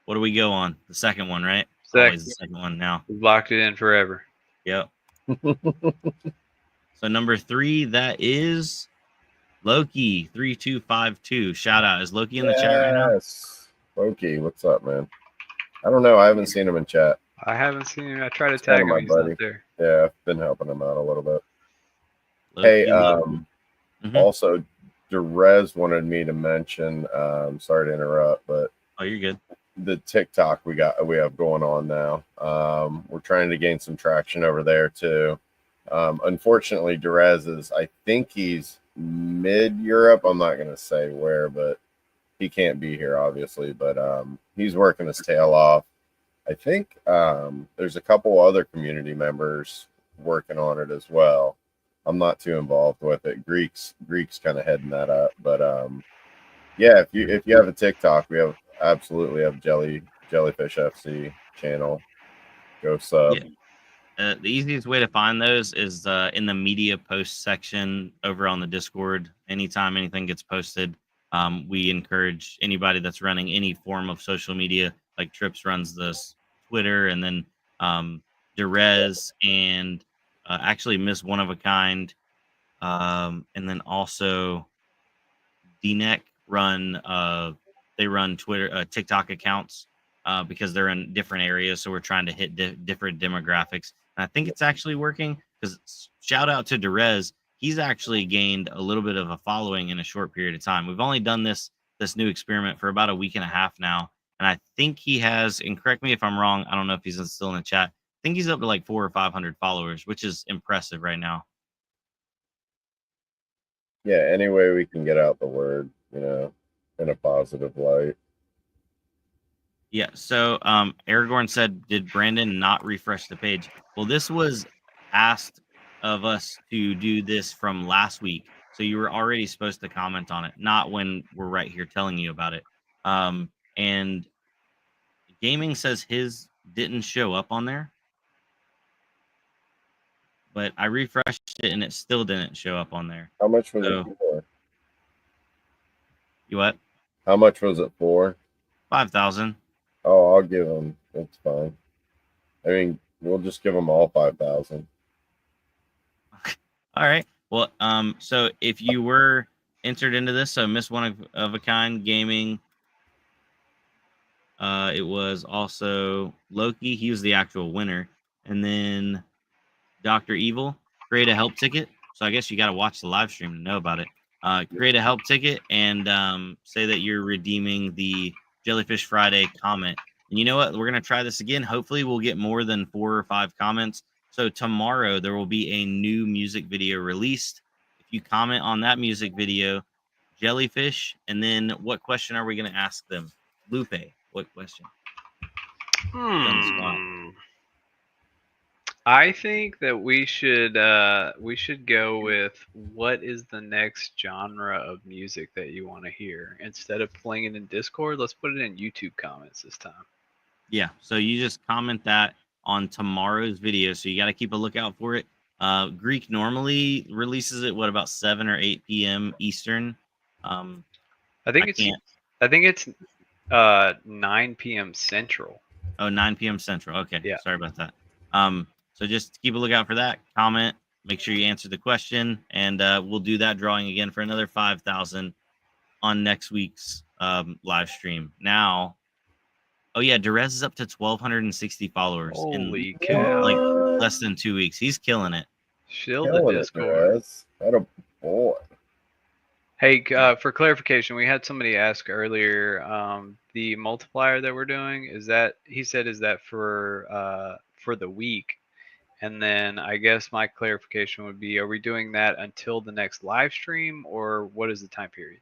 S1: What do we go on? The second one, right? Always the second one now.
S3: We've locked it in forever.
S1: Yep. So number 3, that is Loki 3252. Shout out. Is Loki in the chat right now?
S2: Yes. Loki, what's up, man? I don't know. I haven't seen him in chat.
S3: I haven't seen him. I tried to
S2: It's kind
S3: tag
S2: of
S3: him.
S2: my
S3: He's
S2: buddy.
S3: not there.
S2: Yeah, I've been helping him out a little bit.
S1: Loki,
S2: Hey, also, Derez wanted me to mention. Sorry to interrupt, but
S1: oh, you're good.
S2: The TikTok we have going on now. We're trying to gain some traction over there too. Unfortunately, Derez is. I think he's mid Europe. I'm not gonna say where, but he can't be here, obviously. But he's working his tail off. I think there's a couple other community members working on it as well. I'm not too involved with it. Greek's kind of heading that up, but yeah, if you have a TikTok, we absolutely have Jellyfish FC channel. Go sub.
S1: Yeah. The easiest way to find those is in the media post section over on the Discord. Anytime anything gets posted, we encourage anybody that's running any form of social media, like Trips runs this Twitter, and then Derez and actually Miss One of a Kind, and then also DNEC they run Twitter, TikTok accounts because they're in different areas. So we're trying to hit different demographics. And I think it's actually working because shout out to Derez. He's actually gained a little bit of a following in a short period of time. We've only done this new experiment for about a week and a half now. And I think he has, and correct me if I'm wrong, I don't know if he's still in the chat. I think he's up to like 400 or 500 followers, which is impressive right now.
S2: Yeah, any way we can get out the word, in a positive light.
S1: Yeah, so Aragorn said, did Brandon not refresh the page? Well, this was asked of us to do this from last week. So you were already supposed to comment on it, not when we're right here telling you about it. And Gaming says his didn't show up on there. But I refreshed it and it still didn't show up on there.
S2: How much was it for?
S1: You what?
S2: How much was it for?
S1: 5,000.
S2: Oh, I'll give them. It's fine. I mean, we'll just give them all 5,000.
S1: All right. Well, so if you were entered into this, so Miss One of a Kind Gaming, it was also Loki. He was the actual winner, and then Dr. Evil, create a help ticket. So I guess you got to watch the live stream to know about it. Create a help ticket and say that you're redeeming the Jellyfish Friday comment. And you know what? We're going to try this again. Hopefully we'll get more than 4 or 5 comments. So tomorrow there will be a new music video released. If you comment on that music video, Jellyfish, and then what question are we going to ask them? Lupe, what question?
S3: I think that we should go with what is the next genre of music that you want to hear. Instead of playing it in Discord, let's put it in YouTube comments this time.
S1: Yeah, so you just comment that on tomorrow's video, so you got to keep a lookout for it. Greek normally releases it about 7 or 8 p.m. Eastern.
S3: I think it's 9 p.m. Central.
S1: Oh, 9 p.m. Central. Okay,
S3: yeah.
S1: Sorry about that. So just keep a lookout for that. Comment. Make sure you answer the question, and we'll do that drawing again for another 5,000 on next week's live stream. Now, oh yeah, Derez is up to 1,260 followers
S3: Holy
S1: in
S3: cow.
S1: like less than 2 weeks. He's killing it.
S3: Shield the Discord.
S2: That a boy.
S3: Hey, for clarification, we had somebody ask earlier, the multiplier that we're doing, is that for the week? And then I guess my clarification would be, are we doing that until the next live stream, or what is the time period?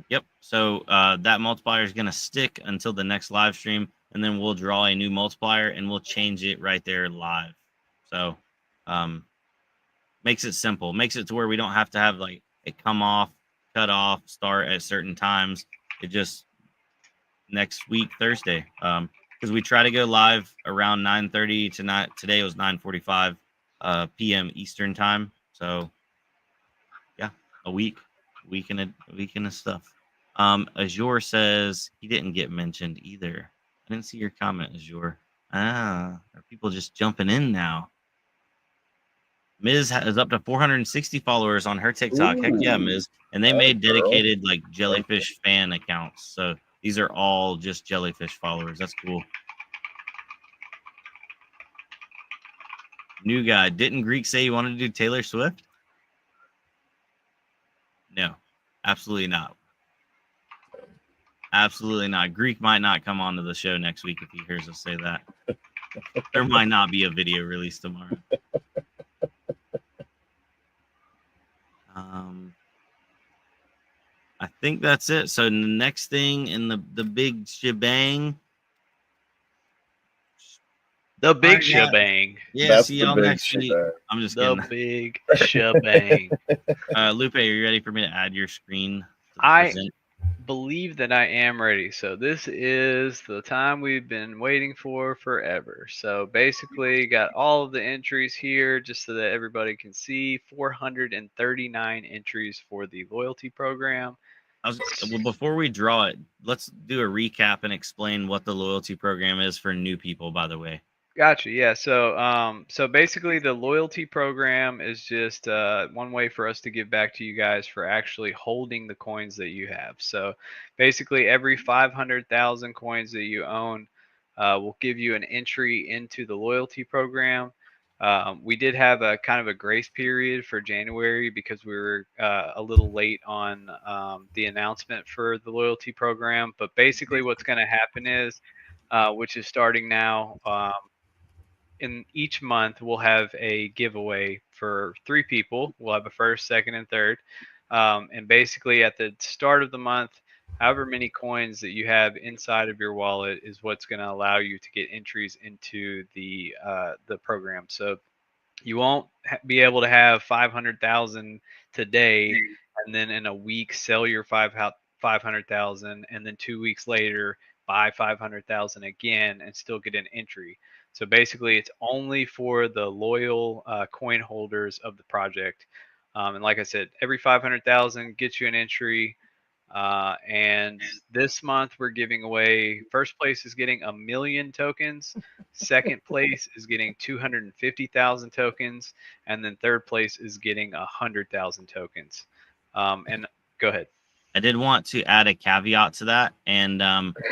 S1: Yep. So that multiplier is going to stick until the next live stream, and then we'll draw a new multiplier and we'll change it right there live. So makes it simple. Makes it to where we don't have to have like it come off, cut off, start at certain times. It just next week, Thursday. Because we try to go live around 9:30 tonight. Today it was 9:45 p.m. Eastern time. So yeah, a week and a stuff. Azure says he didn't get mentioned either. I didn't see your comment, Azure. Are people just jumping in now? Miz is up to 460 followers on her TikTok. Heck yeah, Miz. And they made dedicated like jellyfish fan accounts. So these are all just jellyfish followers. That's cool. New guy. Didn't Greek say you wanted to do Taylor Swift? No, absolutely not. Absolutely not. Greek might not come onto the show next week if he hears us say that. There might not be a video released tomorrow. I think that's it. So the next thing in the big shebang.
S3: The big shebang.
S1: Yeah,
S2: That's
S1: see
S2: the
S1: y'all
S2: big
S1: next week.
S2: shebang.
S1: I'm just
S3: The
S1: kidding.
S3: big shebang.
S1: Lupe, are you ready for me to add your screen to the
S3: I
S1: present?
S3: believe that I am ready. So this is the time we've been waiting for forever. So basically got all of the entries here just so that everybody can see. 439 entries for the loyalty program.
S1: Well, before we draw it, let's do a recap and explain what the loyalty program is for new people, by the way.
S3: Gotcha. Yeah. So basically, the loyalty program is just one way for us to give back to you guys for actually holding the coins that you have. So basically, every 500,000 coins that you own will give you an entry into the loyalty program. We did have a kind of a grace period for January because we were a little late on the announcement for the loyalty program. But basically, what's going to happen is, which is starting now. In each month we'll have a giveaway for 3 people. We'll have a first, second, and third. And basically at the start of the month, however many coins that you have inside of your wallet is what's going to allow you to get entries into the program. So you won't be able to have 500,000 today and then in a week sell your 500,000 and then 2 weeks later buy 500,000 again and still get an entry. So basically, it's only for the loyal coin holders of the project. And like I said, every 500,000 gets you an entry. And this month we're giving away. First place is getting 1 million tokens. Second place is getting 250,000 tokens, and then third place is getting 100,000 tokens. And go ahead.
S1: I did want to add a caveat to that. And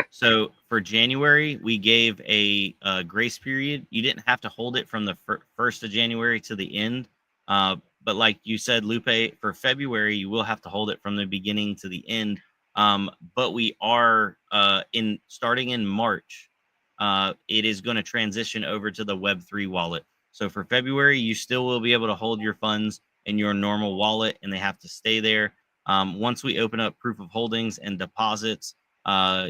S1: so for January, we gave a grace period. You didn't have to hold it from the 1st of January to the end. But like you said, Lupe, for February, you will have to hold it from the beginning to the end. But we are starting in March. It is going to transition over to the Web3 wallet. So for February, you still will be able to hold your funds in your normal wallet, and they have to stay there. Once we open up proof of holdings and deposits,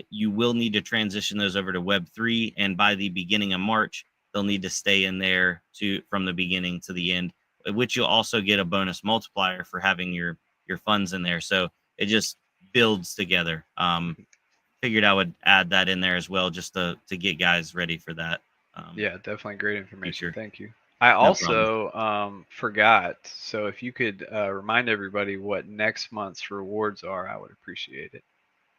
S1: you will need to transition those over to Web3. And by the beginning of March, they'll need to stay in there from the beginning to the end, which you'll also get a bonus multiplier for having your funds in there. So it just builds together. Figured I would add that in there as well, just to get guys ready for that.
S3: Yeah, definitely great information.
S1: Future.
S3: Thank you. I
S1: No
S3: also forgot. So if you could remind everybody what next month's rewards are, I would appreciate it.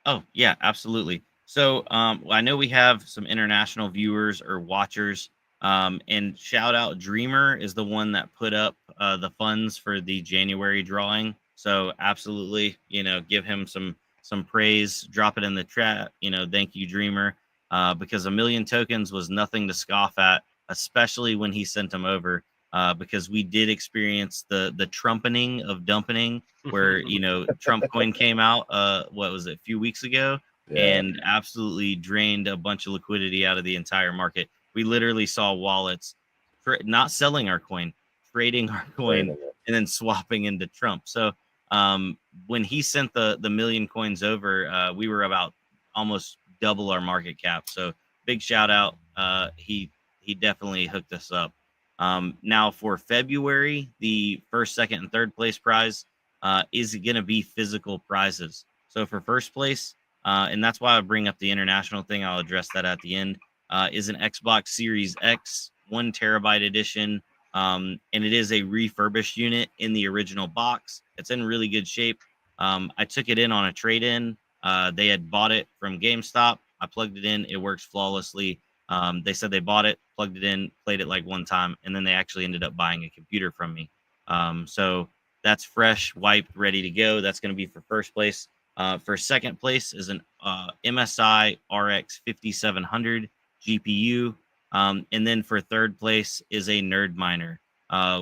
S1: Oh, yeah, absolutely. So I know we have some international viewers or watchers. And shout out Dreamer is the one that put up the funds for the January drawing. So absolutely, give him some praise, drop it in the chat. Thank you, Dreamer, because 1 million tokens was nothing to scoff at, especially when he sent them over. Because we did experience the trumpening of dumpening, where Trump coin came out. What was it, a few weeks ago, and absolutely drained a bunch of liquidity out of the entire market. We literally saw wallets not selling our coin, trading our coin, and then swapping into Trump. So when he sent the 1 million coins over, we were about almost double our market cap. So big shout out. He definitely hooked us up. Now for February, the first, second, and third place prize is going to be physical prizes. So for first place, and that's why I bring up the international thing, I'll address that at the end, is an Xbox Series X 1 terabyte edition. And it is a refurbished unit in the original box. It's in really good shape. I took it in on a trade-in. They had bought it from GameStop. I plugged it in. It works flawlessly. They said they bought it, plugged it in, played it like one time, and then they actually ended up buying a computer from me. So that's fresh, wiped, ready to go. That's going to be for first place. For second place is an MSI RX 5700 GPU. And then for third place is a Nerd Miner.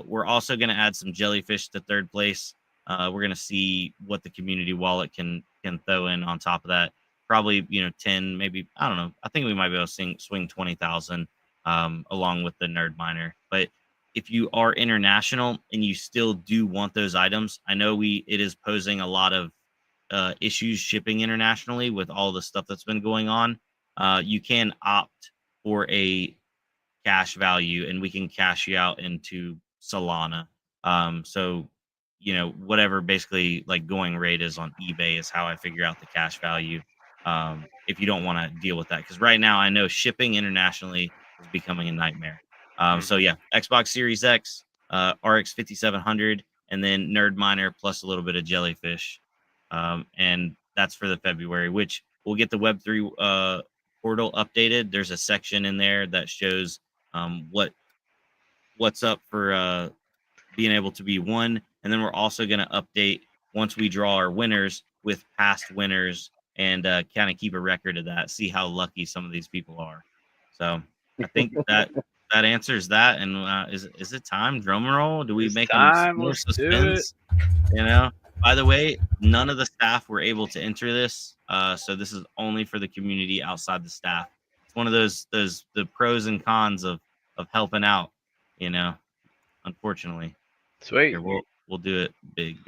S1: We're also going to add some Jellyfish to third place. We're going to see what the community wallet can throw in on top of that. Probably 10, maybe, I don't know. I think we might be able to swing 20,000 along with the Nerd Miner. But if you are international and you still do want those items, I know it is posing a lot of issues shipping internationally with all the stuff that's been going on. You can opt for a cash value and we can cash you out into Solana. So whatever basically like going rate is on eBay is how I figure out the cash value. If you don't want to deal with that, because right now I know shipping internationally is becoming a nightmare. So yeah, Xbox Series X, RX 5700, and then Nerd Miner plus a little bit of Jellyfish. And that's for the February, which we'll get the Web3 portal updated. There's a section in there that shows what's up for being able to be won. And then we're also going to update once we draw our winners with past winners and kind of keep a record of that, see how lucky some of these people are. So I think that answers that. And is it time? Drum roll? Do we make them more suspense? By the way, none of the staff were able to enter this. So this is only for the community outside the staff. It's one of the pros and cons of helping out, unfortunately.
S3: Sweet.
S1: Here, we'll do it big.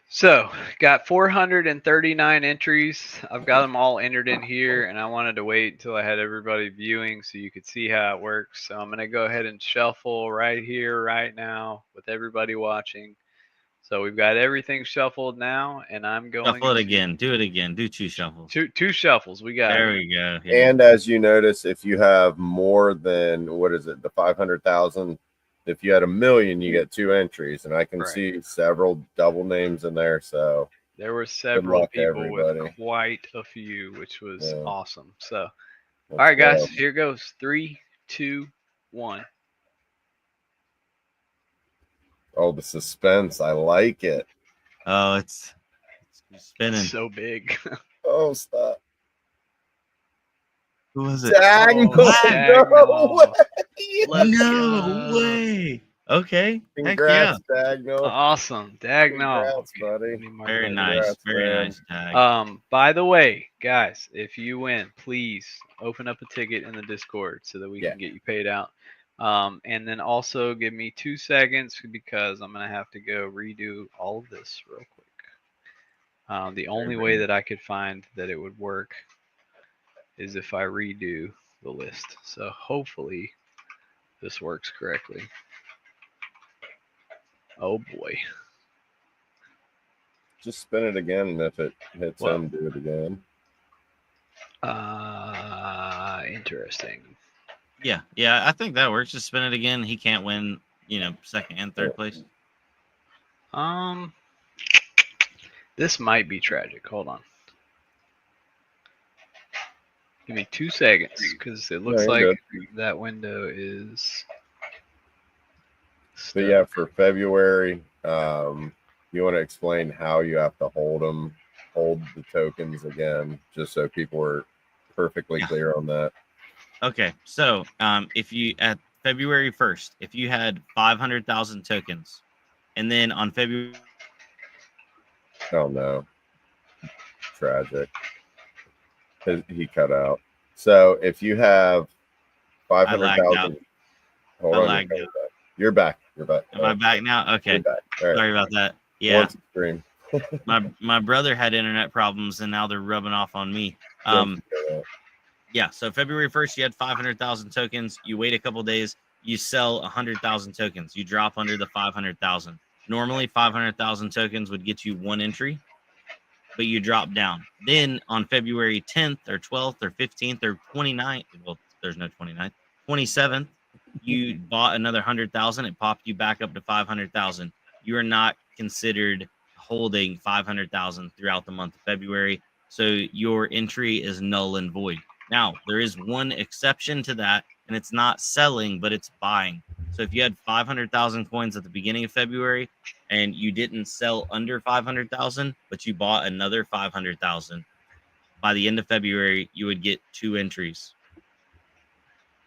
S3: So got 439 entries. I've got them all entered in here, and I wanted to wait until I had everybody viewing so you could see how it works. So I'm going to go ahead and shuffle right here, right now, with everybody watching. So we've got everything shuffled now, and I'm going
S1: shuffle it again. Do it again. Do two shuffles.
S3: Two shuffles. We got
S1: there. We go.
S2: Yeah. And as you notice, if you have more than the 500,000. If you had 1 million, you get 2 entries, and I can see several double names in there. So
S3: there were several people with quite a few, which was awesome. So, all right, guys, here goes 3, 2, 1.
S2: Oh, the suspense! I like it.
S1: Oh, it's spinning
S3: so big.
S2: Oh, stop!
S1: Who was it?
S2: Dagnall.
S1: No way. Okay.
S2: Congrats, Dagnall.
S3: Awesome. Dagnall.
S2: Buddy.
S1: Very nice. Very nice tag.
S3: By the way, guys, if you win, please open up a ticket in the Discord so that we can get you paid out. And then also give me 2 seconds because I'm going to have to go redo all of this real quick. The only way that I could find that it would work is if I redo the list. So hopefully this works correctly. Oh boy.
S2: Just spin it again, and if it hits him, do it again.
S3: Interesting.
S1: Yeah, I think that works. Just spin it again. He can't win, second and third place.
S3: This might be tragic. Hold on. Give me 2 seconds because it looks like that window is.
S2: But yeah, for February, you want to explain how you have to hold the tokens again, just so people are perfectly clear on that.
S1: Okay, so if you at February 1st, if you had 500,000 tokens, and then on February.
S2: Oh no! Tragic. He cut out. So if you have 500,000, hold on. You're back.
S1: Am I back now? Okay.
S2: Right.
S1: Sorry about that. Yeah.
S2: Stream.
S1: my brother had internet problems, and now they're rubbing off on me. Yeah. So February 1st, you had 500,000 tokens. You wait a couple days. You sell 100,000 tokens. You drop under the 500,000. Normally, 500,000 tokens would get you 1 entry, but you drop down. Then on February 10th or 12th or 15th or 29th, well, there's no 29th, 27th, you bought another 100,000. It popped you back up to 500,000. You are not considered holding 500,000 throughout the month of February. So your entry is null and void. Now, there is one exception to that, and it's not selling, but it's buying. So if you had 500,000 coins at the beginning of February and you didn't sell under 500,000, but you bought another 500,000, by the end of February, you would get 2 entries.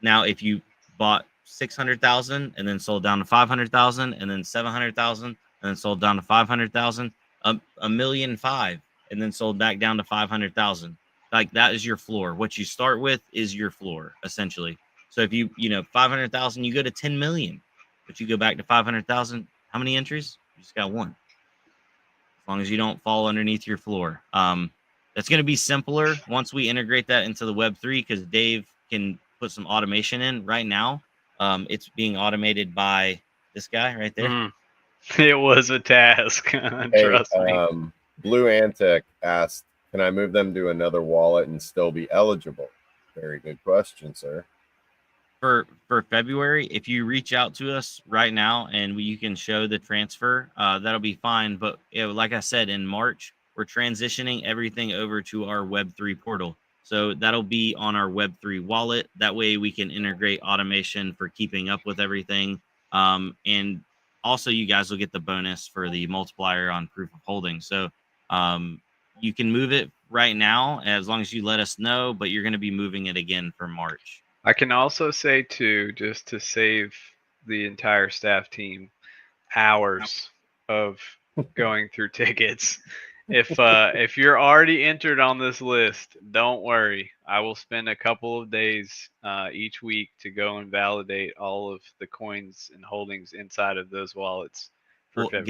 S1: Now, if you bought 600,000 and then sold down to 500,000 and then 700,000 and then sold down to 500,000, a million five, and then sold back down to 500,000. Like that is your floor. What you start with is your floor, essentially. So if you 500,000, you go to 10 million, but you go back to 500,000. How many entries? You just got 1. As long as you don't fall underneath your floor. That's going to be simpler once we integrate that into the Web3, because Dave can put some automation in right now. It's being automated by this guy right there.
S3: It was a task. Trust me.
S2: Blue Antec asked, can I move them to another wallet and still be eligible? Very good question, sir.
S1: For February, if you reach out to us right now and you can show the transfer, that'll be fine. But like I said, in March, we're transitioning everything over to our Web3 portal. So that'll be on our Web3 wallet. That way we can integrate automation for keeping up with everything. And also you guys will get the bonus for the multiplier on proof of holding. So you can move it right now as long as you let us know, but you're going to be moving it again for March.
S3: I can also say too, just to save the entire staff team hours of going through tickets. If you're already entered on this list, don't worry. I will spend a couple of days each week to go and validate all of the coins and holdings inside of those wallets for February.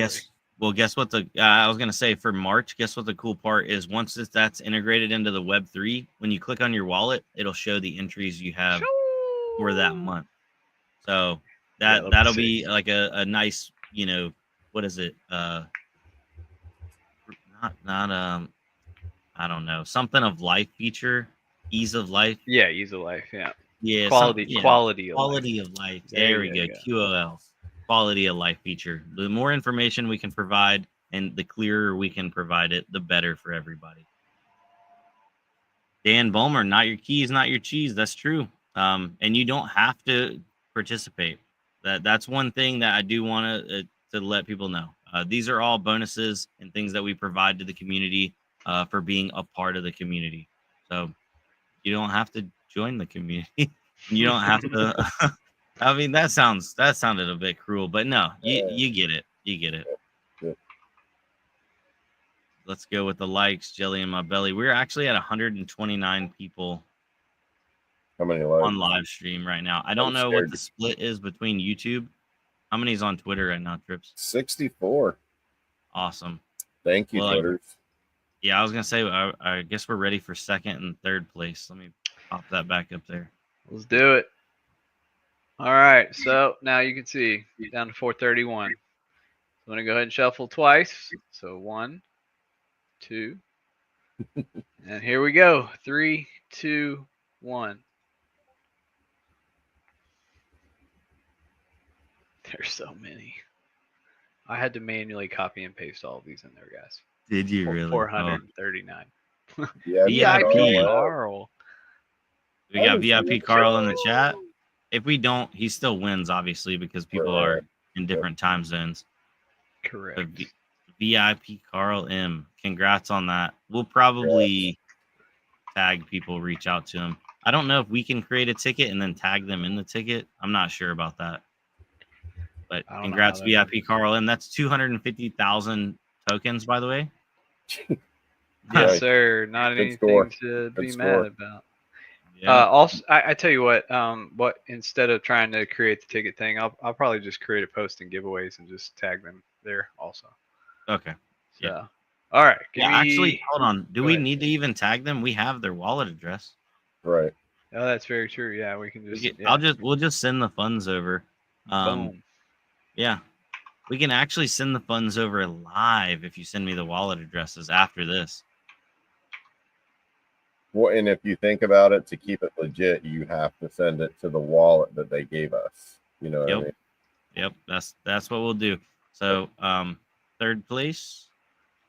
S1: Guess what I was going to say for March, guess what the cool part is? Once that's integrated into the Web3, when you click on your wallet, it'll show the entries you have for that month. So that'll be like a nice, what is it? Not I don't know, something of life feature, ease of life.
S3: Yeah, ease of life.
S1: Yeah,
S3: quality
S1: of life. There we go. QOL, quality of life feature. The more information we can provide and the clearer we can provide it, the better for everybody. Dan Bulmer, not your keys, not your cheese. That's true. And you don't have to participate. That's one thing that I do want to let people know. These are all bonuses and things that we provide to the community for being a part of the community. So you don't have to join the community. You don't have to. I mean, that sounded a bit cruel, but no, you get it. You get it.
S2: Yeah.
S1: Let's go with the likes, Jelly in my belly. We're actually at 129 people.
S2: How many likes?
S1: On live stream right now? I don't know what the split is between YouTube. How many's on Twitter right now, Trips?
S2: 64.
S1: Awesome.
S2: Thank you, Twitters.
S1: Yeah, I was gonna say I guess we're ready for second and third place. Let me pop that back up there.
S3: Let's do it. All right, so now you can see down to 431. I'm gonna go ahead and shuffle twice. So 1, 2, and here we go. 3, 2, 1. There's so many. I had to manually copy and paste all of these in there, guys.
S1: Did you really?
S3: 439.
S2: Yeah,
S3: VIP Carl.
S1: We got VIP Carl in the chat. If we don't, he still wins, obviously, because people are in different time zones.
S3: Correct.
S1: VIP Carl M. Congrats on that. We'll probably tag people, reach out to him. I don't know if we can create a ticket and then tag them in the ticket. I'm not sure about that. But congrats, VIP Carl M. That's 250,000 tokens, by the way.
S3: Yes, sir. Not anything to be mad about. Yeah. Also, I tell you what. Instead of trying to create the ticket thing, I'll probably just create a post in giveaways and just tag them there also.
S1: Okay.
S3: So, yeah. All right.
S1: Actually, hold on. Do we need to even tag them? We have their wallet address.
S2: Right.
S3: Oh, that's very true. Yeah, we can just.
S1: We'll just send the funds over.
S3: Boom.
S1: Yeah. We can actually send the funds over live if you send me the wallet addresses after this.
S2: Well, and if you think about it, to keep it legit, you have to send it to the wallet that they gave us. You know what I mean?
S1: Yep. That's what we'll do. So, third place.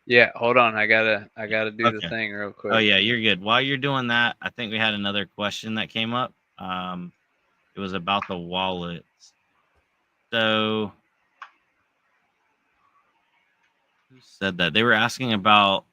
S3: Yeah, hold on. I gotta do the
S1: Okay.
S3: thing real quick.
S1: Oh yeah, you're good. While you're doing that, I think we had another question that came up. It was about the wallets. So who said that? They were asking about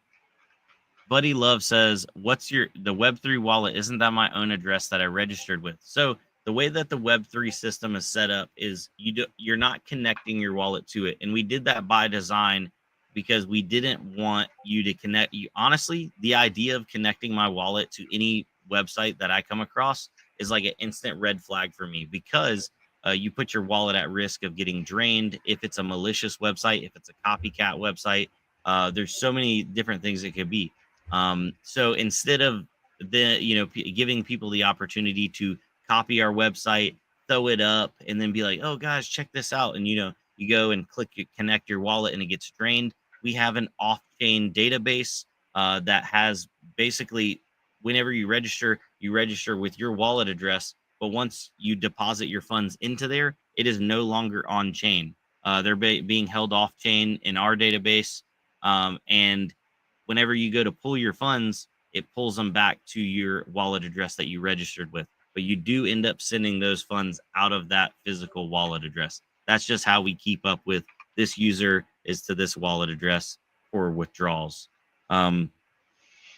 S1: Buddy Love says, "What's the Web3 wallet? Isn't that my own address that I registered with?" So the way that the Web3 system is set up is you're not connecting your wallet to it, and we did that by design because we didn't want you to connect. You honestly, the idea of connecting my wallet to any website that I come across is like an instant red flag for me because you put your wallet at risk of getting drained if it's a malicious website, if it's a copycat website. There's so many different things it could be. So instead of giving people the opportunity to copy our website, throw it up, and then be like, "Oh guys, check this out," and you go and connect your wallet and it gets drained. We have an off-chain database that has basically whenever you register with your wallet address, but once you deposit your funds into there, it is no longer on chain. They're being held off chain in our database, and whenever you go to pull your funds, it pulls them back to your wallet address that you registered with. But you do end up sending those funds out of that physical wallet address. That's just how we keep up with this user is to this wallet address for withdrawals.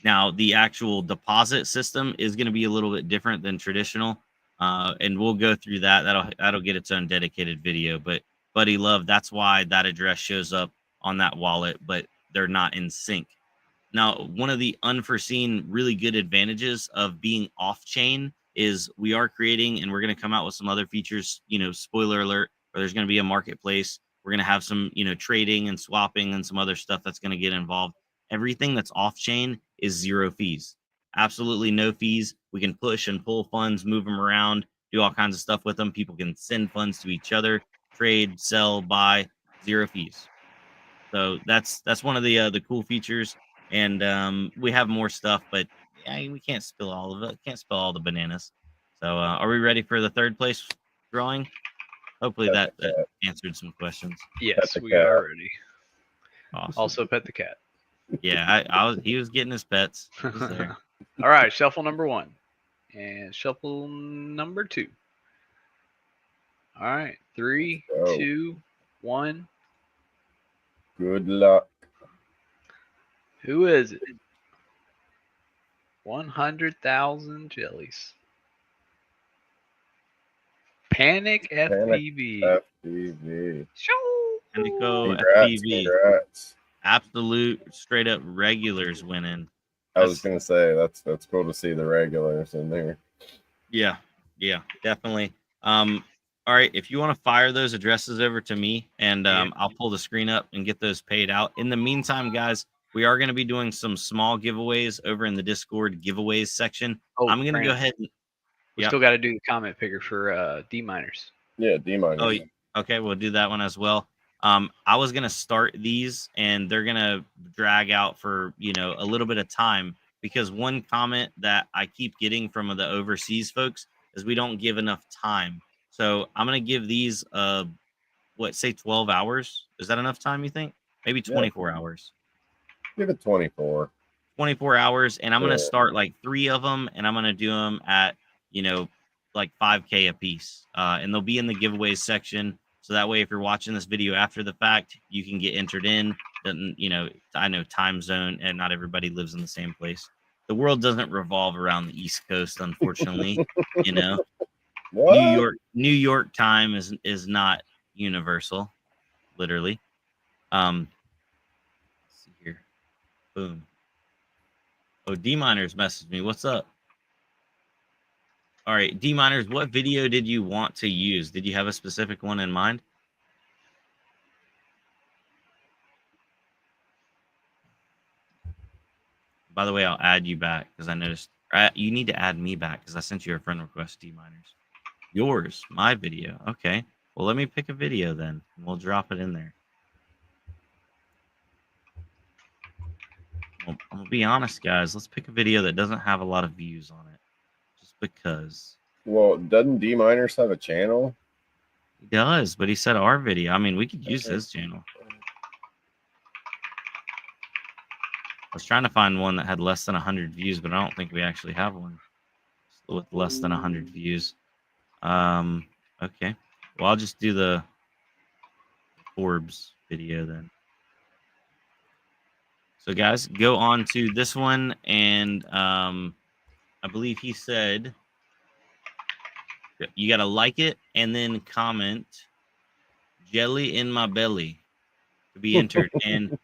S1: Now, the actual deposit system is going to be a little bit different than traditional, and we'll go through that. That'll get its own dedicated video. But Buddy Love, that's why that address shows up on that wallet, but they're not in sync. Now, one of the unforeseen really good advantages of being off chain is we are creating, and we're going to come out with some other features, spoiler alert, where there's going to be a marketplace. We're going to have some, trading and swapping and some other stuff that's going to get involved. Everything that's off chain is 0 fees, absolutely no fees. We can push and pull funds, move them around, do all kinds of stuff with them. People can send funds to each other, trade, sell, buy, 0 fees. So that's one of the cool features. And we have more stuff, but yeah, we can't spill all of it. Can't spill all the bananas. So are we ready for the third place drawing? Hopefully that answered some questions.
S3: Yes, we are ready.
S1: Awesome.
S3: Also pet the cat.
S1: Yeah, he was getting his pets. He was there.
S3: All right, shuffle number 1 and shuffle number 2. All right, 3, 2, 1.
S2: Good luck.
S3: Who is it? 100,000 jellies. Panic FPV.
S2: FPV.
S3: Show.
S2: Congrats.
S1: Absolute straight up regulars winning.
S2: I was gonna say that's cool to see the regulars in there.
S1: Yeah, definitely. All right, if you want to fire those addresses over to me, and I'll pull the screen up and get those paid out. In the meantime, guys, we are going to be doing some small giveaways over in the Discord giveaways section. I'm going to go ahead and
S3: we still got to do the comment picker for D miners.
S2: Yeah, D miners.
S1: Oh, okay, we'll do that one as well. I was going to start these, and they're going to drag out for a little bit of time because one comment that I keep getting from the overseas folks is we don't give enough time. So I'm going to give these, 12 hours? Is that enough time, you think? Maybe 24 hours.
S2: Give it 24.
S1: 24 hours, and I'm going to start like 3 of them, and I'm going to do them at, like 5K a piece. And they'll be in the giveaways section. So that way, if you're watching this video after the fact, you can get entered in. I know time zone, and not everybody lives in the same place. The world doesn't revolve around the East Coast, unfortunately,
S2: What?
S1: New York time is not universal, literally. Let's see here. Boom. Oh, D Miners messaged me. What's up? All right, D Miners, what video did you want to use? Did you have a specific one in mind? By the way, I'll add you back because I noticed you need to add me back because I sent you a friend request, D Miners. Yours, my video. Okay. Well, let me pick a video then, and we'll drop it in there. Well, I'm gonna be honest, guys. Let's pick a video that doesn't have a lot of views on it, just because.
S2: Well, doesn't D Miners have a channel?
S1: He does, but he said our video. I mean, we could use his channel. I was trying to find one that had less than 100 views, but I don't think we actually have one with less than 100 views. Okay. Well, I'll just do the Forbes video then. So guys, go on to this one, and I believe he said you got to like it and then comment "jelly in my belly" to be entered. And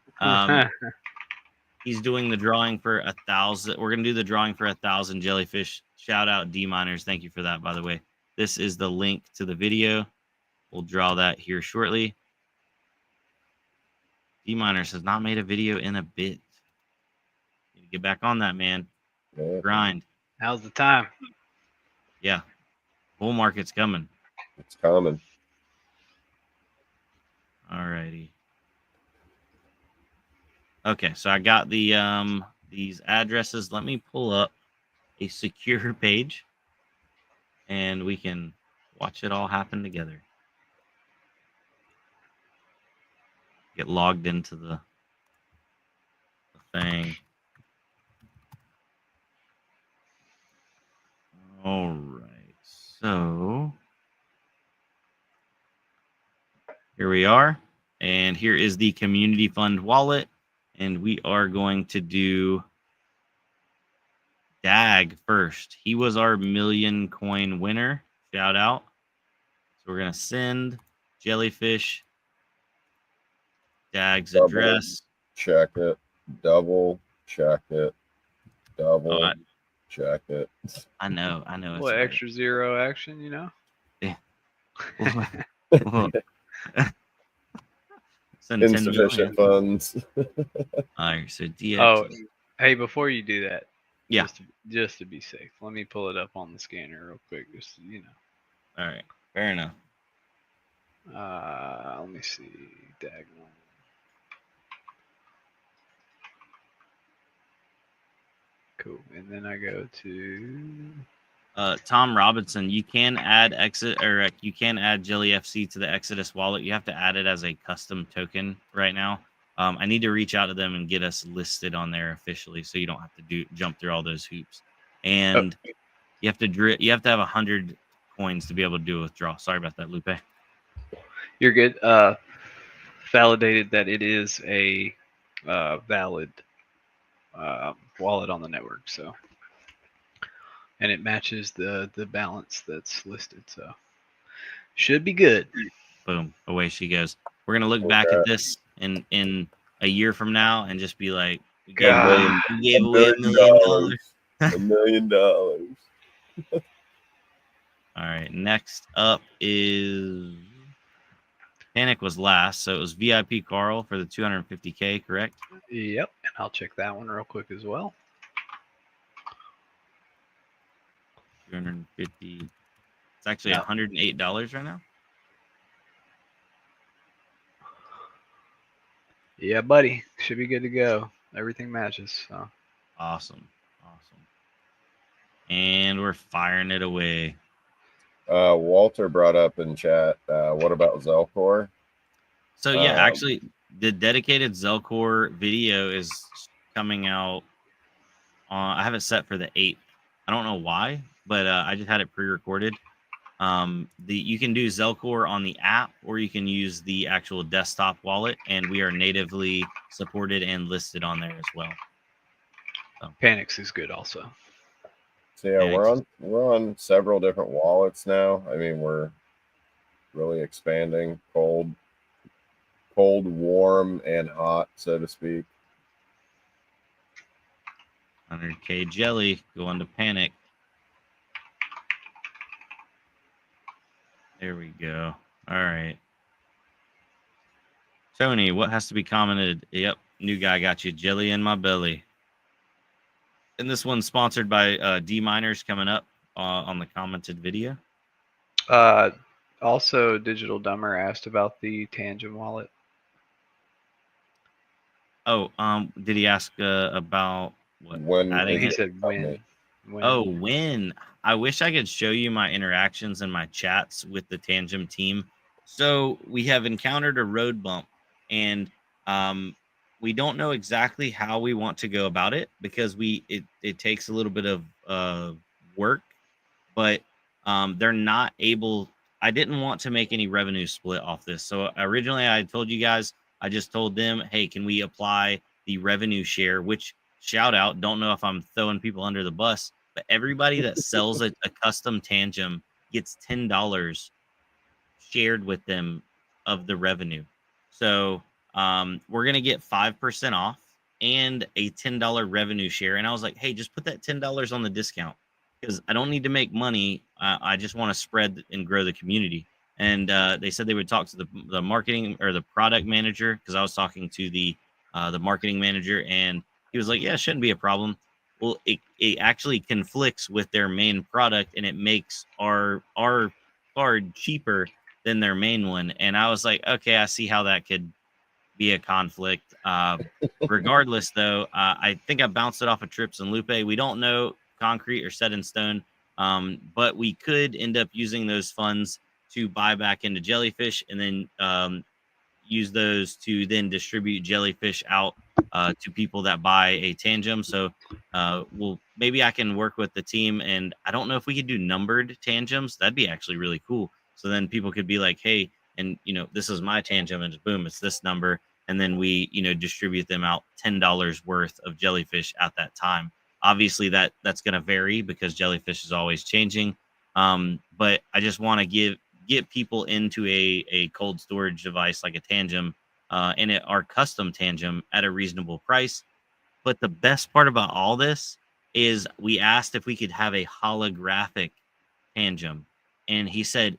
S1: he's doing the drawing for 1,000. We're gonna do the drawing for 1,000 jellyfish. Shout out D Miners. Thank you for that, by the way. This is the link to the video. We'll draw that here shortly. D Miners has not made a video in a bit. Need to get back on that, man.
S2: Yeah.
S1: Grind.
S3: Now's the time.
S1: Yeah. Bull market's coming.
S2: It's coming.
S1: All righty. Okay, so I got the these addresses. Let me pull up a secure page, and we can watch it all happen together. Get logged into the thing. All right, so here we are, and here is the community fund wallet, and we are going to do Dag first. He was our 1,000,000 coin winner. Shout out. So we're gonna send jellyfish Dag's
S2: Double
S1: address.
S2: Check it. Double check it. Double
S1: Oh,
S2: check it.
S1: I know.
S3: What extra zero action, you know?
S1: Send 10
S2: Insufficient
S1: million.
S2: funds.
S1: All right, so DX.
S3: Oh, hey, before you do that,
S1: yeah.
S3: just to be safe, let me pull it up on the scanner real quick, just so you know.
S1: All right, fair enough.
S3: Let me see. Diagonal. Cool. And then I go to
S1: Tom Robinson, you can add you can add JellyFC to the Exodus wallet. You have to add it as a custom token right now. I need to reach out to them and get us listed on there officially, so you don't have to jump through all those hoops. And you have to have 100 coins to be able to do a withdrawal. Sorry about that, Lupe.
S3: You're good. Validated that it is a valid wallet on the network, so, and it matches the balance that's listed, so should be good.
S1: Boom, away she goes. We're gonna look back at this in a year from now and just be like, we gave away $1 million.
S2: $1 million.
S1: All right, next up is Panic was last, so it was VIP Carl for the 250K, correct?
S3: Yep, and I'll check that one real quick as well.
S1: 250. It's actually $108 right now.
S3: Yeah, buddy, should be good to go. Everything matches. So
S1: awesome. And we're firing it away.
S2: Walter brought up in chat, what about Zelcor?
S1: So yeah, actually the dedicated Zelcor video is coming out I have it set for the 8th. I don't know why, but I just had it pre-recorded. You can do Zelcor on the app, or you can use the actual desktop wallet, and we are natively supported and listed on there as well. So.
S3: Panix is good also.
S2: So yeah, we're on several different wallets now. I mean, we're really expanding, cold, warm, and hot, so to speak.
S1: 100K jelly going to Panic. There we go. All right. Tony, what has to be commented? Yep, new guy got you. Jelly in my belly. And this one's sponsored by D Miners coming up on the commented video.
S3: Also, Digital Dumber asked about the Tangent wallet.
S1: Oh, did he ask about what?
S2: When
S3: he said when.
S1: Oh, when. I wish I could show you my interactions and my chats with the Tangent team. So we have encountered a road bump, and we don't know exactly how we want to go about it because it takes a little bit of work, but they're not able. I didn't want to make any revenue split off this. So originally I told you guys, I just told them, hey, can we apply the revenue share, which shout out, don't know if I'm throwing people under the bus, but everybody that sells a custom tangent gets $10 shared with them of the revenue. So we're going to get 5% off and a $10 revenue share. And I was like, hey, just put that $10 on the discount because I don't need to make money. I just want to spread and grow the community. And they said they would talk to the marketing or the product manager because I was talking to the marketing manager, and he was like, yeah, it shouldn't be a problem. Well, it actually conflicts with their main product, and it makes our card cheaper than their main one. And I was like, okay, I see how that could be a conflict. Regardless, though, I think I bounced it off of Trips and Lupe. We don't know concrete or set in stone, but we could end up using those funds to buy back into Jellyfish and then use those to then distribute Jellyfish out to people that buy a tangent. So maybe I can work with the team, and I don't know if we could do numbered tangems. That'd be actually really cool. So then people could be like, hey, and this is my tangent, and boom, it's this number. And then we, distribute them out $10 worth of Jellyfish at that time. Obviously that's going to vary because Jellyfish is always changing. But I just want to get people into a cold storage device like a tangent, and our custom tangent at a reasonable price. But the best part about all this is we asked if we could have a holographic tangent, and he said,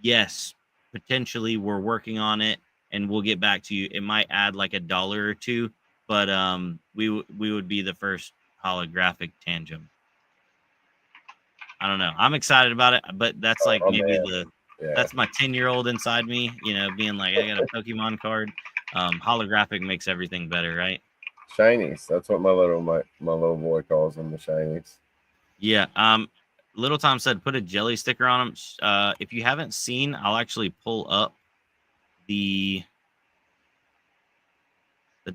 S1: yes, potentially we're working on it and we'll get back to you. It might add like $1 or $2, but we would be the first holographic tangent. I don't know. I'm excited about it, but that's like that's my 10-year-old inside me, being like, I got a Pokemon card. Holographic makes everything better, right?
S2: Shinies. That's what my little boy calls them, the shinies.
S1: Yeah. Little Tom said put a jelly sticker on them. If you haven't seen, I'll actually pull up the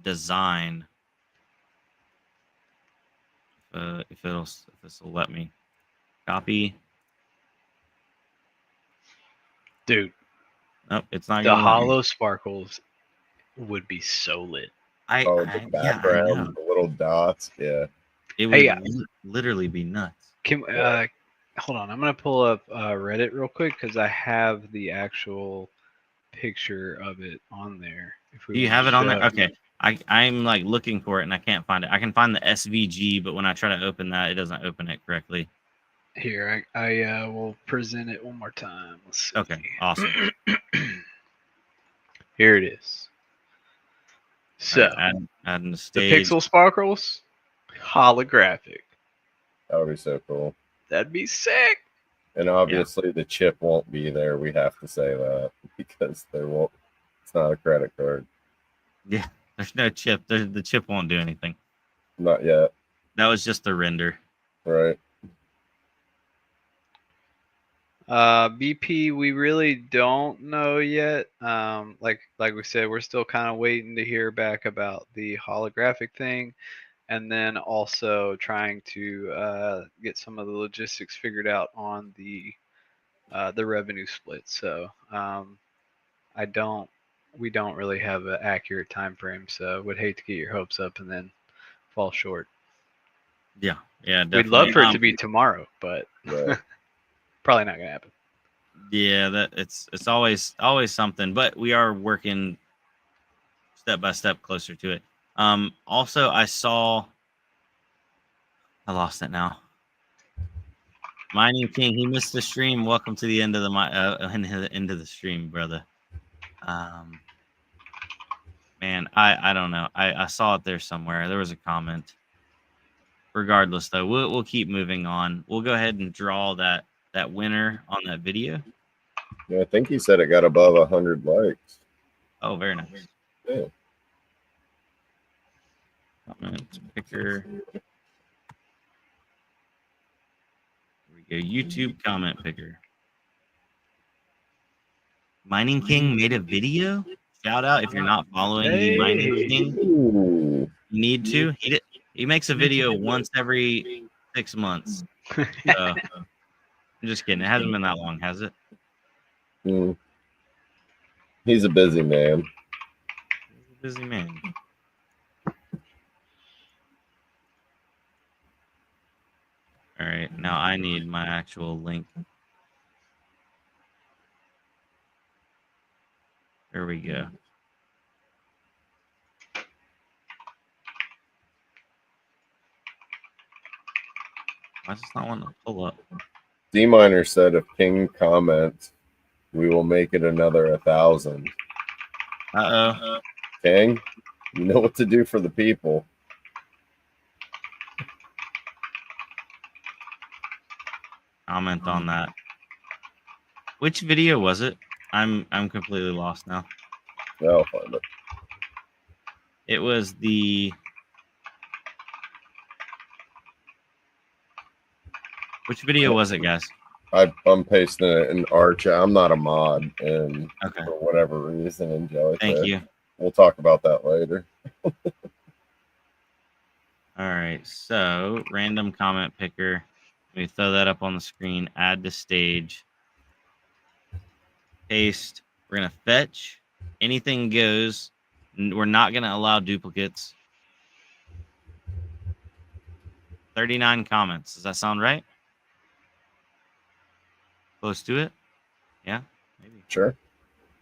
S1: design. If this will let me copy.
S3: Dude.
S1: Nope, it's not.
S3: The hollow sparkles would be so lit.
S2: The background, the little dots. Yeah.
S1: It would literally be nuts.
S3: Hold on, I'm gonna pull up Reddit real quick because I have the actual picture of it on there.
S1: Do you have it on there? Okay, I'm like looking for it and I can't find it. I can find the SVG, but when I try to open that, it doesn't open it correctly.
S3: Here, I will present it one more time. Let's see.
S1: Okay, awesome.
S3: Here it is. So,
S1: adding the
S3: stage. The pixel sparkles, holographic.
S2: That would be so cool.
S3: That'd be sick.
S2: And obviously the chip won't be there. We have to say that because it's not a credit card.
S1: Yeah, there's no chip. The chip won't do anything.
S2: Not yet.
S1: That was just the render.
S2: Right.
S3: BP, we really don't know yet. Like we said, we're still kind of waiting to hear back about the holographic thing. And then also trying to get some of the logistics figured out on the revenue split. So we don't really have an accurate time frame. So would hate to get your hopes up and then fall short.
S1: Yeah, definitely.
S3: We'd love for it to be tomorrow, but probably not gonna happen.
S1: Yeah, it's always something, but we are working step by step closer to it. Also, I lost it now. Mining King, he missed the stream. Welcome to the end of the stream, brother. Man, I don't know. I saw it there somewhere. There was a comment. Regardless, though, we'll keep moving on. We'll go ahead and draw that winner on that video.
S2: Yeah, I think he said it got above 100 likes.
S1: Oh, very nice.
S2: Yeah.
S1: Comment picker. Here we go. YouTube comment picker. Mining King made a video? Shout out if you're not following the mining king.
S2: Ooh.
S1: You need to. He makes a video once every 6 months. So, I'm just kidding. It hasn't been that long, has it?
S2: He's a busy man.
S1: He's a busy man. All right, now I need my actual link. There we go. Why does this not want to pull up?
S2: D-Miner said if King comments, we will make it another 1,000.
S1: Uh-oh.
S2: King, you know what to do for the people.
S1: Comment on that. Which video was it? I'm completely lost now.
S2: I'll find it.
S1: It was the... Which video was it, guys?
S2: I'm pasting it in our chat. I'm not a mod, and
S1: Okay.
S2: for whatever reason in JellyFish.
S1: Thank you.
S2: We'll talk about that later.
S1: All right, so random comment picker. Let me throw that up on the screen. Add to stage. Paste. We're gonna fetch. Anything goes. We're not gonna allow duplicates. 39 comments. Does that sound right? Close to it? Yeah, maybe.
S2: Sure.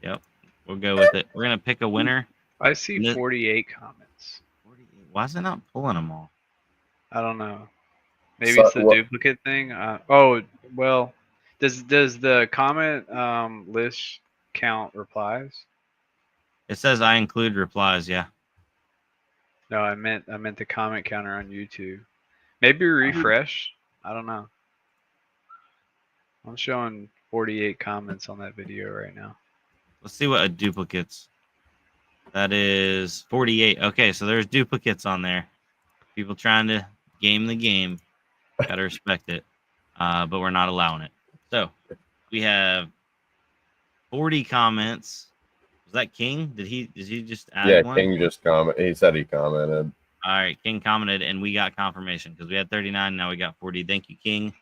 S1: Yep. We'll go with it. We're gonna pick a winner.
S3: I see 48 comments.
S1: 48. Why is it not pulling them all?
S3: I don't know. Maybe
S2: So,
S3: it's the duplicate thing. Oh, well, does the comment list count replies?
S1: It says I include replies. Yeah.
S3: No, I meant the comment counter on YouTube. Maybe refresh. I don't know. I'm showing 48 comments on that video right now.
S1: Let's see what a duplicates. That is 48. Okay, so there's duplicates on there. People trying to game the game. Gotta respect it. But we're not allowing it. So we have 40 comments. Was that King? Did he just add one?
S2: King just commented. He said he commented.
S1: All right, King commented, and we got confirmation because we had 39. Now we got 40. Thank you, King.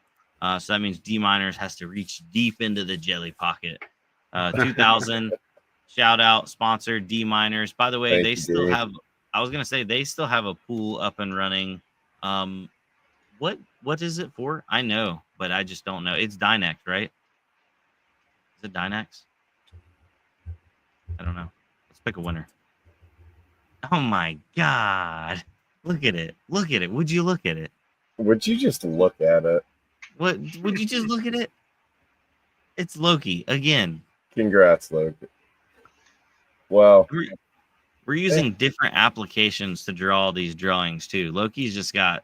S1: So that means D-Miners has to reach deep into the jelly pocket. 2,000 shout out sponsor D-Miners. By the way,
S2: Thank
S1: they
S2: you,
S1: still
S2: D.
S1: have. I was gonna say they still have a pool up and running. What is it for? I know, but I just don't know. It's Dynex, right? Is it Dynex? I don't know. Let's pick a winner. Oh my God. Look at it. Look at it. Would you look at it?
S2: Would you just look at it?
S1: What would you just look at it? It's Loki again.
S2: Congrats, Loki. Well,
S1: We're using different applications to draw these drawings too. Loki's just got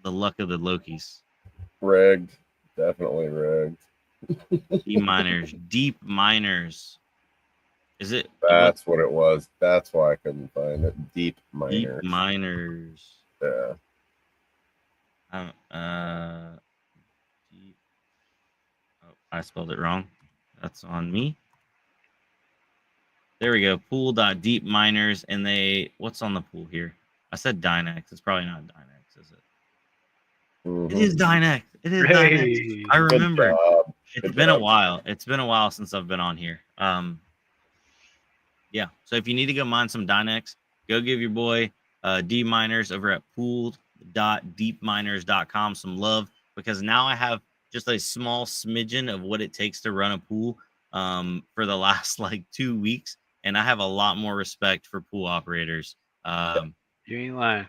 S1: the luck of the Lokis.
S2: rigged. Definitely rigged.
S1: D-Miners, deep miners. Is it?
S2: That's what it was. That's why I couldn't find it. Deep miners.
S1: Deep miners.
S2: Yeah.
S1: Deep. Oh, I spelled it wrong. That's on me. There we go. Pool.deep miners, and they. What's on the pool here? I said Dynex. It's probably not Dynex, is it?
S2: Mhm.
S1: It is Dynex. It is
S3: Hey.
S1: Dynex. I remember.
S2: Good job.
S1: It's
S2: Good
S1: been
S2: job.
S1: a while. It's been a while since I've been on here. Yeah. So if you need to go mine some Dynex, go give your boy D-Miners over at pool.deepminers.com some love, because now I have just a small smidgen of what it takes to run a pool for the last like 2 weeks, and I have a lot more respect for pool operators.
S3: You ain't lying.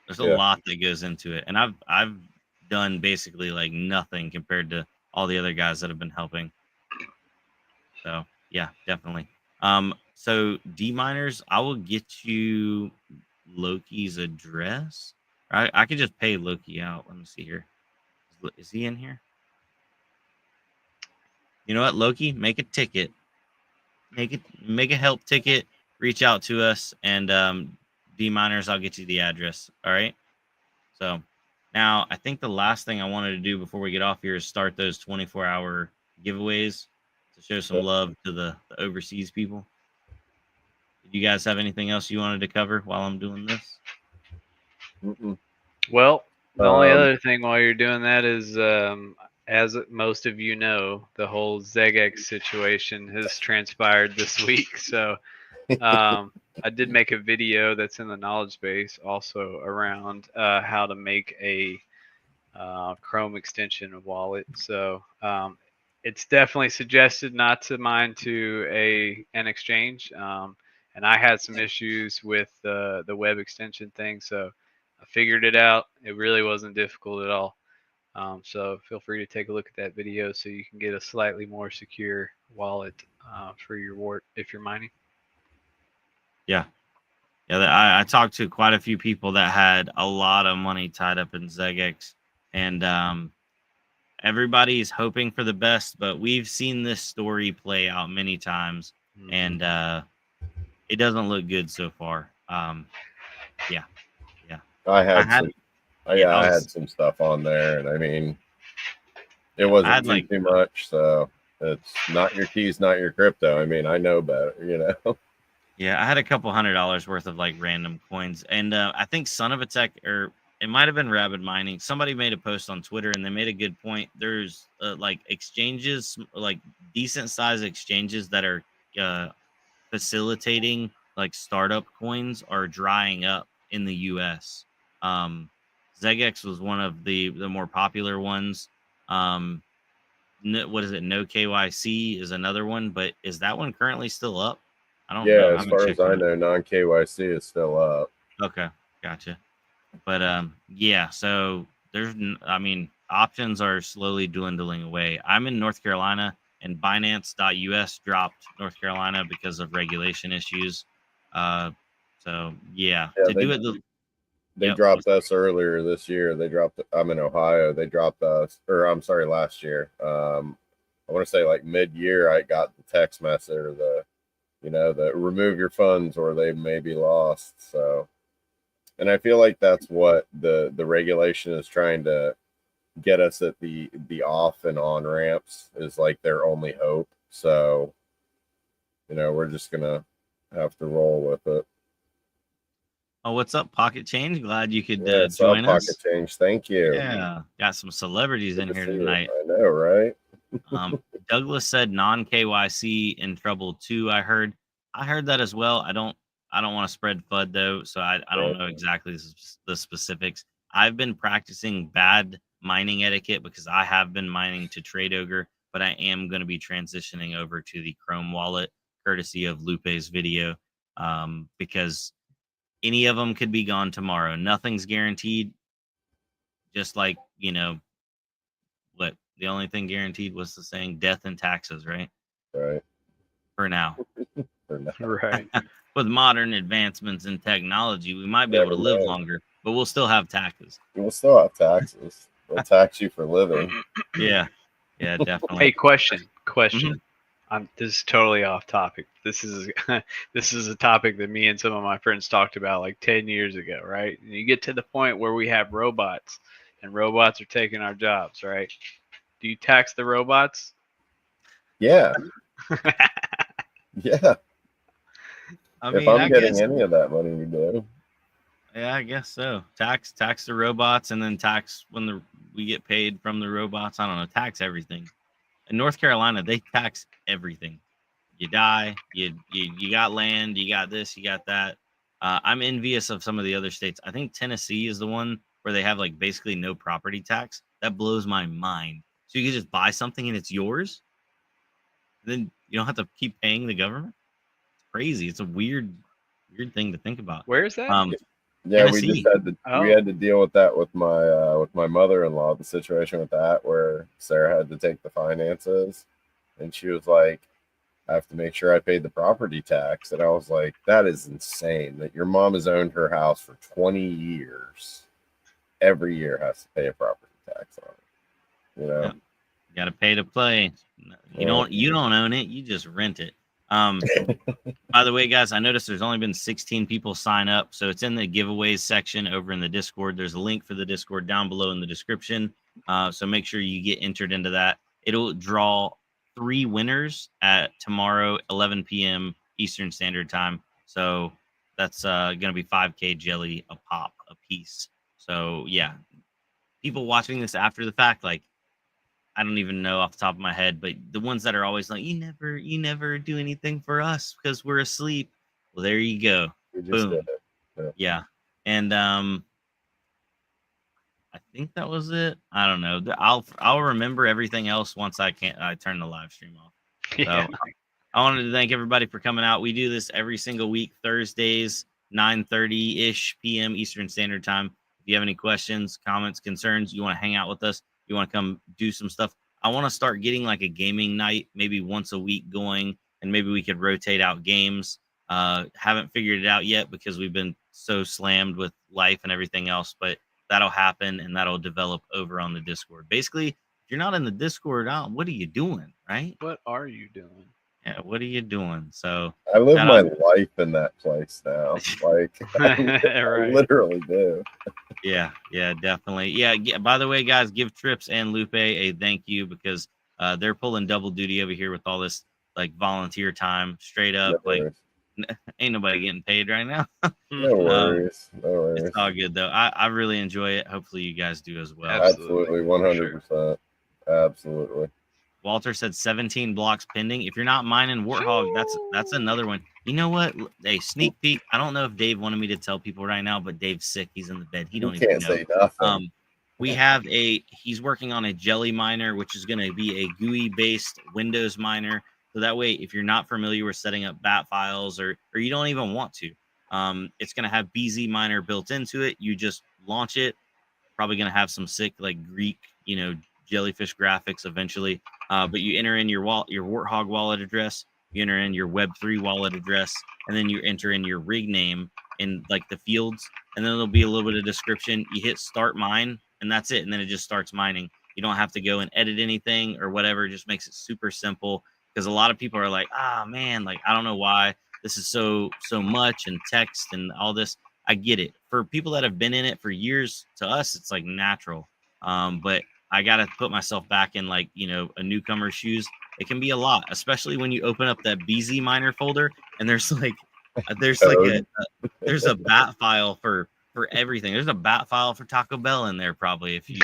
S1: There's a lot that goes into it, and I've done basically like nothing compared to all the other guys that have been helping. So yeah, definitely. So D-Miners, I will get you Loki's address. I could just pay Loki out. Let me see here. Is he in here? You know what, Loki? Make a ticket. Make a help ticket. Reach out to us, and D-Miners, I'll get you the address. All right. So now I think the last thing I wanted to do before we get off here is start those 24-hour giveaways to show some love to the overseas people. you guys have anything else you wanted to cover while I'm doing this?
S3: Well, the only other thing while you're doing that is, as most of you know, the whole ZegX situation has transpired this week. So I did make a video that's in the knowledge base also around how to make a Chrome extension wallet. So it's definitely suggested not to mine to an exchange. And I had some issues with the web extension thing, so I figured it out. It really wasn't difficult at all. So feel free to take a look at that video so you can get a slightly more secure wallet for your wart if you're mining.
S1: Yeah. I talked to quite a few people that had a lot of money tied up in ZegX, and everybody's hoping for the best, but we've seen this story play out many times, and it doesn't look good so far. Yeah.
S2: I had some stuff on there, and I mean, it wasn't too much. So it's not your keys, not your crypto. I mean, I know better, you know.
S1: Yeah, I had a couple $100 worth of like random coins, and I think Son of a Tech, or it might have been Rabid Mining. Somebody made a post on Twitter, and they made a good point. There's like exchanges, like decent size exchanges that are facilitating like startup coins are drying up in the U.S. ZegX was one of the more popular ones. What is it? No KYC is another one, but is that one currently still up? I don't know.
S2: As far as I know, non KYC is still up.
S1: Okay, gotcha. But yeah. So there's, I mean, options are slowly dwindling away. I'm in North Carolina, and Binance.us dropped North Carolina because of regulation issues. So yeah, to do it.
S2: They dropped us earlier this year. I'm in Ohio. They dropped us, or I'm sorry, last year. I want to say like mid-year, I got the text message or the remove your funds or they may be lost. So, and I feel like that's what the regulation is trying to get us at the off and on ramps is like their only hope. So, we're just gonna have to roll with it.
S1: Oh, what's up, Pocket Change? Glad you could join us.
S2: Pocket Change, thank you.
S1: Yeah, got some celebrities in here tonight.
S2: I know, right?
S1: Douglas said non KYC in trouble too. I heard that as well. I don't want to spread FUD though, so I don't know exactly the specifics. I've been practicing bad mining etiquette because I have been mining to Trade Ogre, but I am going to be transitioning over to the Chrome wallet, courtesy of Lupe's video, because any of them could be gone tomorrow. Nothing's guaranteed. Just like, what the only thing guaranteed was the saying death and taxes, right?
S2: Right.
S1: For now.
S3: Right.
S1: With modern advancements in technology, we might be able to live longer, but we'll still have taxes.
S2: We'll still have taxes. They'll tax you for living.
S1: Yeah, definitely.
S3: Hey, question. Mm-hmm. This is totally off topic. This is a topic that me and some of my friends talked about like 10 years ago, right? And you get to the point where we have robots, and robots are taking our jobs, right? Do you tax the robots?
S2: Yeah. Yeah.
S1: I mean,
S2: if I'm getting any of that money, you do.
S1: Yeah, I guess so. Tax the robots, and then tax when we get paid from the robots. I don't know. Tax everything. In North Carolina, they tax everything. You die, you got land, you got this, you got that. I'm envious of some of the other states. I think Tennessee is the one where they have like basically no property tax. That blows my mind. So you can just buy something and it's yours. Then you don't have to keep paying the government. It's crazy. It's a weird thing to think about.
S3: Where is that?
S2: Yeah, Tennessee. We had to deal with that with my mother-in-law, the situation with that where Sarah had to take the finances, and she was like, I have to make sure I paid the property tax. And I was like, that is insane that your mom has owned her house for 20 years. Every year has to pay a property tax on it.
S1: Yeah. You got to pay to play. You don't own it. You just rent it. By the way, guys, I noticed there's only been 16 people sign up. So it's in the giveaways section over in the Discord. There's a link for the Discord down below in the description. So make sure you get entered into that. It'll draw 3 winners at tomorrow, 11 p.m. Eastern Standard Time. So that's gonna be 5K jelly a pop a piece. So yeah, people watching this after the fact, like, I don't even know off the top of my head, but the ones that are always like, you never do anything for us because we're asleep. Well, there you go.
S2: We just did
S1: Boom.
S2: it.
S1: Yeah. And I think that was it. I don't know. I'll remember everything else once I turn the live stream off.
S3: Yeah.
S1: So I wanted to thank everybody for coming out. We do this every single week, Thursdays, 9:30-ish p.m. Eastern Standard Time. If you have any questions, comments, concerns, you want to hang out with us, you want to come do some stuff. I want to start getting like a gaming night, maybe once a week going, and maybe we could rotate out games. Haven't figured it out yet because we've been so slammed with life and everything else, but that'll happen and that'll develop over on the Discord. Basically, if you're not in the Discord, what are you doing, right?
S3: What are you doing?
S1: Yeah, what are you doing? So
S2: I live
S1: shout
S2: my
S1: out-
S2: life in that place now. Like I
S3: Right.
S2: literally do.
S1: yeah, definitely. Yeah, by the way, guys, give Trips and Lupe a thank you because they're pulling double duty over here with all this like volunteer time. Straight up,
S2: No
S1: like
S2: worries.
S1: ain't nobody getting paid right now.
S2: No worries. No worries.
S1: It's all good though. I really enjoy it. Hopefully you guys do as well.
S2: Absolutely, 100%. Absolutely.
S1: Walter said 17 blocks pending. If you're not mining Warthog, that's another one. You know what? Hey, sneak peek. I don't know if Dave wanted me to tell people right now, but Dave's sick. He's in the bed. He don't
S2: You
S1: even
S2: can't
S1: know.
S2: say nothing.
S1: We have he's working on a jelly miner, which is going to be a GUI based Windows miner. So that way, if you're not familiar with setting up bat files or you don't even want to, it's going to have BZ miner built into it. You just launch it. Probably going to have some sick like Greek, jellyfish graphics eventually. But you enter in your Warthog wallet address, you enter in your Web3 wallet address, and then you enter in your rig name in like the fields, and then there'll be a little bit of description. You hit start mine, and that's it. And then it just starts mining. You don't have to go and edit anything or whatever. It just makes it super simple because a lot of people are like, man, like I don't know why this is so much and text and all this. I get it. For people that have been in it for years, to us, it's like natural. But I got to put myself back in like, a newcomer's shoes. It can be a lot, especially when you open up that BZ miner folder and there's like there's a bat file for everything. There's a bat file for Taco Bell in there probably if you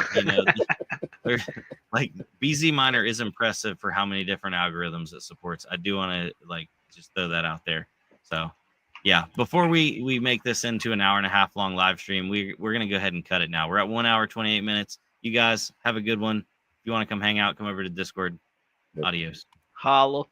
S1: like BZ miner is impressive for how many different algorithms it supports. I do want to like just throw that out there. So yeah, before we make this into an hour and a half long live stream, we're going to go ahead and cut it now. We're at 1 hour, 28 minutes. You guys have a good one. If you want to come hang out, come over to Discord. Adios.
S3: Holla.